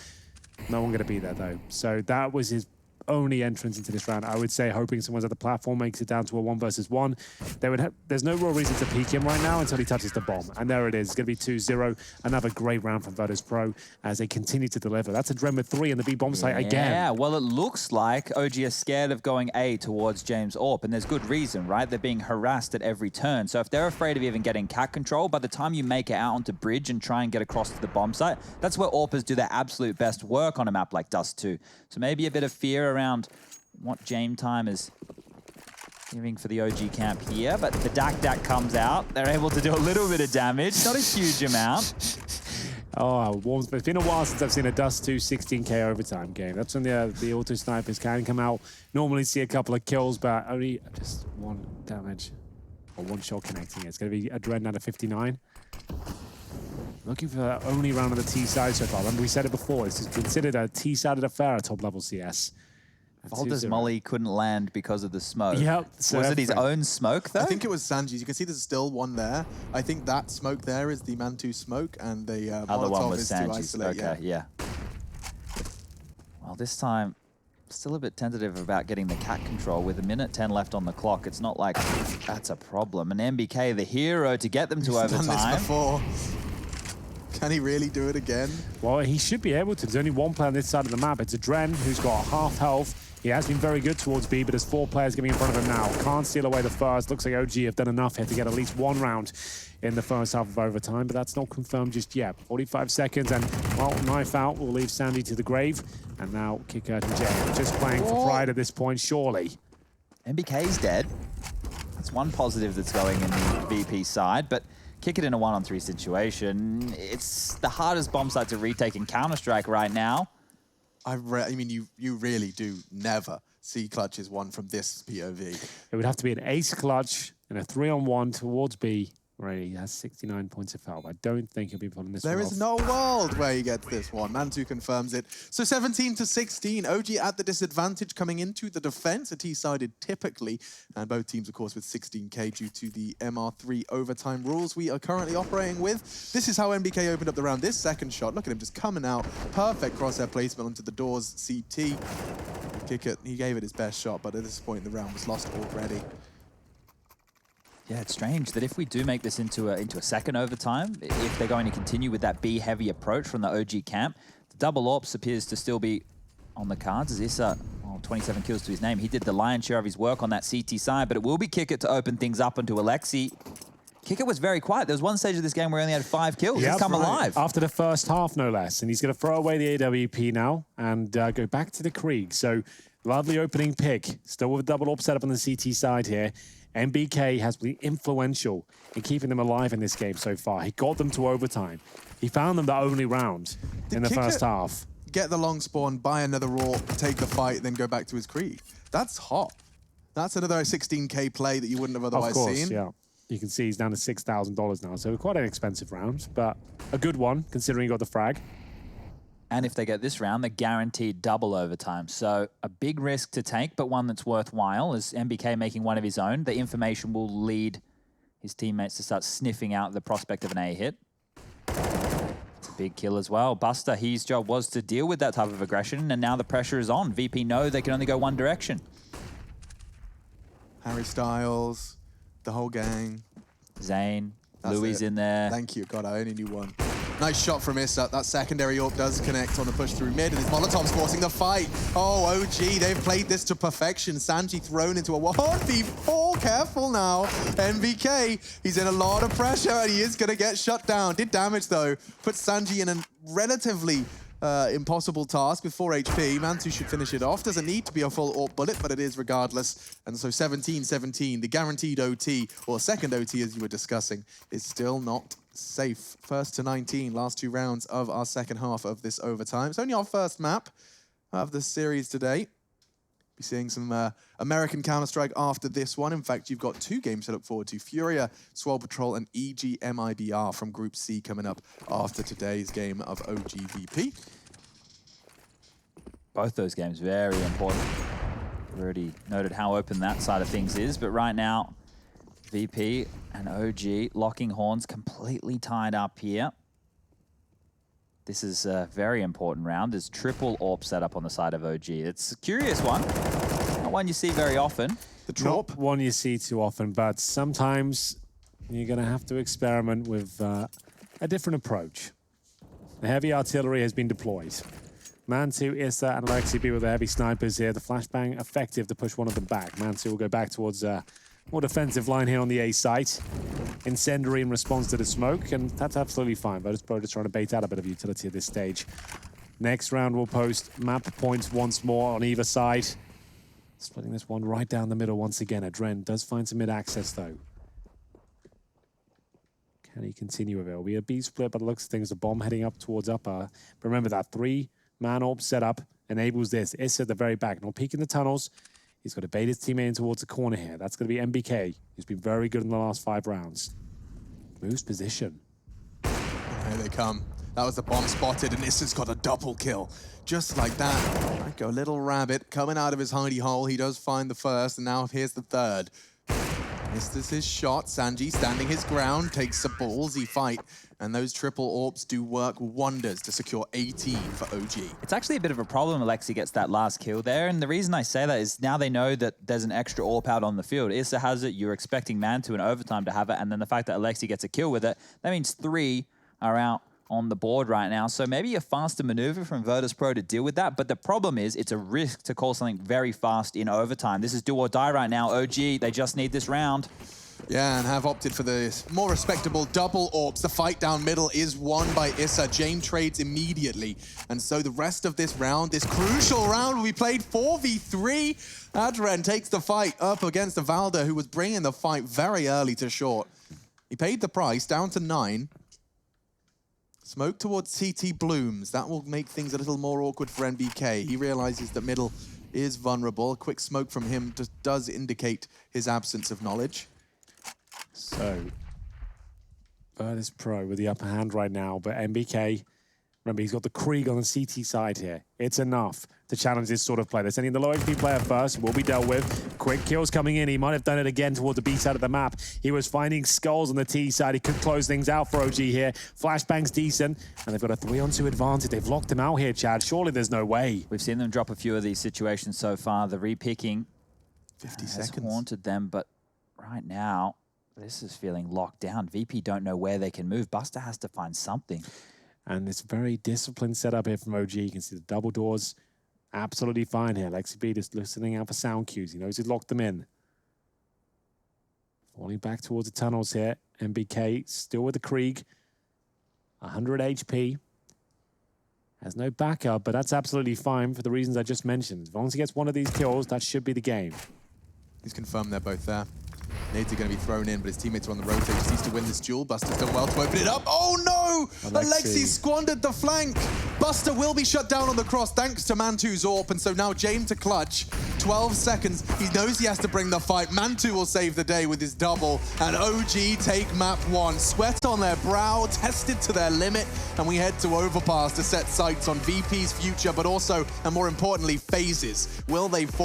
No one going to be there, though. So that was his only entrance into this round. I would say hoping someone's at the platform, makes it down to a 1 versus 1. There's no real reason to peek him right now until he touches the bomb. And there it is. It's going to be 2-0. Another great round from Virtus.pro as they continue to deliver. That's a Dren with 3 in the B bomb site again. Yeah, well, it looks like OG is scared of going A towards James AWP, and there's good reason, right? They're being harassed at every turn. So if they're afraid of even getting cat control, by the time you make it out onto bridge and try and get across to the bomb site, that's where AWPers do their absolute best work on a map like Dust2. So maybe a bit of fear around what James time is giving for the OG camp here, but the Dak comes out. They're able to do a little bit of damage, not a huge amount. Oh, it's been a while since I've seen a Dust2 16K overtime game. That's when the auto snipers can come out. Normally see a couple of kills, but only just 1 damage or 1 shot connecting it. It's going to be a Dren out of 59. Looking for the only round on the T side so far. Remember, we said it before. This is considered a T-sided affair at top level CS. Volder's molly couldn't land because of the smoke. Yep. Was it his own smoke, though? I think it was Sanji's. You can see there's still one there. I think that smoke there is the Mantu smoke, and the other one Molotov was is to Sanji's. isolate. Okay, yeah. Well, this time, still a bit tentative about getting the cat control. With 1:10 left on the clock, it's not like that's a problem. And MBK, the hero to get them to He's overtime. done this before. Can he really do it again? Well, he should be able to. There's only one player on this side of the map. It's a Dren who's got half health. He has been very good towards B, but there's 4 players getting in front of him now. Can't steal away the first. Looks like OG have done enough here to get at least 1 round in the first half of overtime, but that's not confirmed just yet. 45 seconds, and, well, knife out will leave Sandy to the grave. And now Kicker and Jay just playing for pride at this point, surely. MBK's dead. That's one positive that's going in the VP side, but kick it in a 1-on-3 situation. It's the hardest bomb site to retake in Counter-Strike right now. I mean, you really do never see clutches won from this POV. It would have to be an ace clutch and a 3-on-1 towards B, where he has 69 points of help. I don't think he'll be pulling this one There off. is no world where he gets this one. Mantu confirms it. So 17-16, OG at the disadvantage coming into the defense, a T-sided typically, and both teams, of course, with 16K due to the MR3 overtime rules we are currently operating with. This is how MBK opened up the round. This second shot, look at him just coming out. Perfect crosshair placement onto the doors, CT. Kick it, he gave it his best shot, but at this point the round was lost already. Yeah, it's strange that if we do make this into a second overtime, if they're going to continue with that B-heavy approach from the OG camp, the double AWPs appears to still be on the cards. As Issa, well, 27 kills to his name. He did the lion's share of his work on that CT side, but it will be Kickit to open things up into Alexi. Kickit was very quiet. There was one stage of this game where he only had 5 kills. He's come alive. After the first half, no less. And he's going to throw away the AWP now and go back to the Krieg. So, lovely opening pick. Still with a double AWP setup on the CT side here. MBK has been influential in keeping them alive in this game so far. He got them to overtime. He found them the only round in the first half. Get the long spawn, buy another AWP, take the fight, then go back to his Krieg. That's hot. That's another 16K play that you wouldn't have otherwise seen. Yeah. You can see he's down to $6,000 now, so quite an expensive round, but a good one considering he got the frag. And if they get this round, they're guaranteed double overtime. So a big risk to take, but one that's worthwhile. As MBK making one of his own, the information will lead his teammates to start sniffing out the prospect of an A hit. It's a big kill as well. Buster, his job was to deal with that type of aggression, and now the pressure is on. VP know they can only go one direction. Harry Styles, the whole gang. Zane, That's Louis it. in there. Thank you. God, I only knew one. Nice shot from Issa. That secondary AWP does connect on the push through mid, and his Molotov's forcing the fight. Oh, OG, they've played this to perfection. Sanji thrown into a 1v4. Careful now. MBK, he's in a lot of pressure, and he is going to get shut down. Did damage, though. Puts Sanji in a relatively impossible task with 4 HP. Mantu should finish it off. Doesn't need to be a full AWP bullet, but it is regardless. And so 17-17, the guaranteed OT, or second OT as you were discussing, is still not safe. 1st to 19, last 2 rounds of our second half of this overtime. It's only our first map of the series today. Be seeing some American Counter-Strike after this one. In fact, you've got 2 games to look forward to. Furia, Swole Patrol, and EGMIBR from Group C coming up after today's game of OGVP. Both those games very important. We've already noted how open that side of things is, but right now, VP and OG locking horns completely tied up here. This is a very important round. There's triple AWP set up on the side of OG. It's a curious one. Not one you see very often. The drop. Not one you see too often, but sometimes you're going to have to experiment with a different approach. The heavy artillery has been deployed. Mantu, Issa, and Alexi B with the heavy snipers here. The flashbang effective to push one of them back. Mantu will go back towards more defensive line here on the A site. Incendiary in response to the smoke, and that's absolutely fine. Virtus.pro just trying to bait out a bit of utility at this stage. Next round we'll post map points once more on either side. Splitting this one right down the middle once again. Adren does find some mid-access though. Can he continue with it? It'll be a B split, but it looks things, the bomb heading up towards upper. But remember that 3-man AWP setup enables this. Issa at the very back. No peek in the tunnels. He's got to bait his teammate in towards the corner here. That's going to be MBK, who's been very good in the last 5 rounds. Moves position. Here they come. That was the bomb spotted, and Issa's got a double kill. Just like that. Right, go little rabbit coming out of his hidey hole. He does find the first, and now here's the third. Misses his shot. Sanji standing his ground, takes a ballsy fight, and those triple orbs do work wonders to secure 18 for OG. It's actually a bit of a problem Alexi gets that last kill there, and the reason I say that is now they know that there's an extra AWP out on the field. Issa has it, you're expecting Mantu in overtime to have it, and then the fact that Alexi gets a kill with it, that means 3 are out on the board right now. So maybe a faster maneuver from Virtus.pro to deal with that, but the problem is it's a risk to call something very fast in overtime. This is do or die right now. OG, they just need this round. Yeah, and have opted for the more respectable double AWPs. The fight down middle is won by Issa. James trades immediately. And so the rest of this round, this crucial round, will be played 4v3. Adren takes the fight up against the Valda, who was bringing the fight very early to short. He paid the price, down to 9. Smoke towards CT blooms. That will make things a little more awkward for NBK. He realizes that middle is vulnerable. A quick smoke from him does indicate his absence of knowledge. So, Virtus.pro with the upper hand right now, but NBK, remember, he's got the Krieg on the CT side here. It's enough to challenge this sort of play. They're sending the low HP player first, who will be dealt with. Quick kills coming in. He might have done it again towards the B side of the map. He was finding skulls on the T side. He could close things out for OG here. Flashbang's decent, and they've got a 3-on-2 advantage. They've locked him out here, Chad. Surely there's no way. We've seen them drop a few of these situations so far. The repicking 50 has seconds. haunted them, but right now, this is feeling locked down. VP don't know where they can move. Buster has to find something. And it's very disciplined setup here from OG. You can see the double doors absolutely fine here. Lexi B just listening out for sound cues. He knows he's locked them in. Falling back towards the tunnels here. NBK still with the Krieg. 100 HP. Has no backup, but that's absolutely fine for the reasons I just mentioned. As long as he gets one of these kills, that should be the game. He's confirmed they're both there. Nades are going to be thrown in, but his teammates are on the rotate. Just needs to win this duel. Buster's done well to open it up. Oh no! Alexi squandered the flank. Buster will be shut down on the cross thanks to Mantu's AWP, and so now James to clutch. 12 seconds. He knows he has to bring the fight. Mantu will save the day with his double, and OG take map 1. Sweat on their brow, tested to their limit, and we head to Overpass to set sights on VP's future, but also, and more importantly, phases. Will they fall?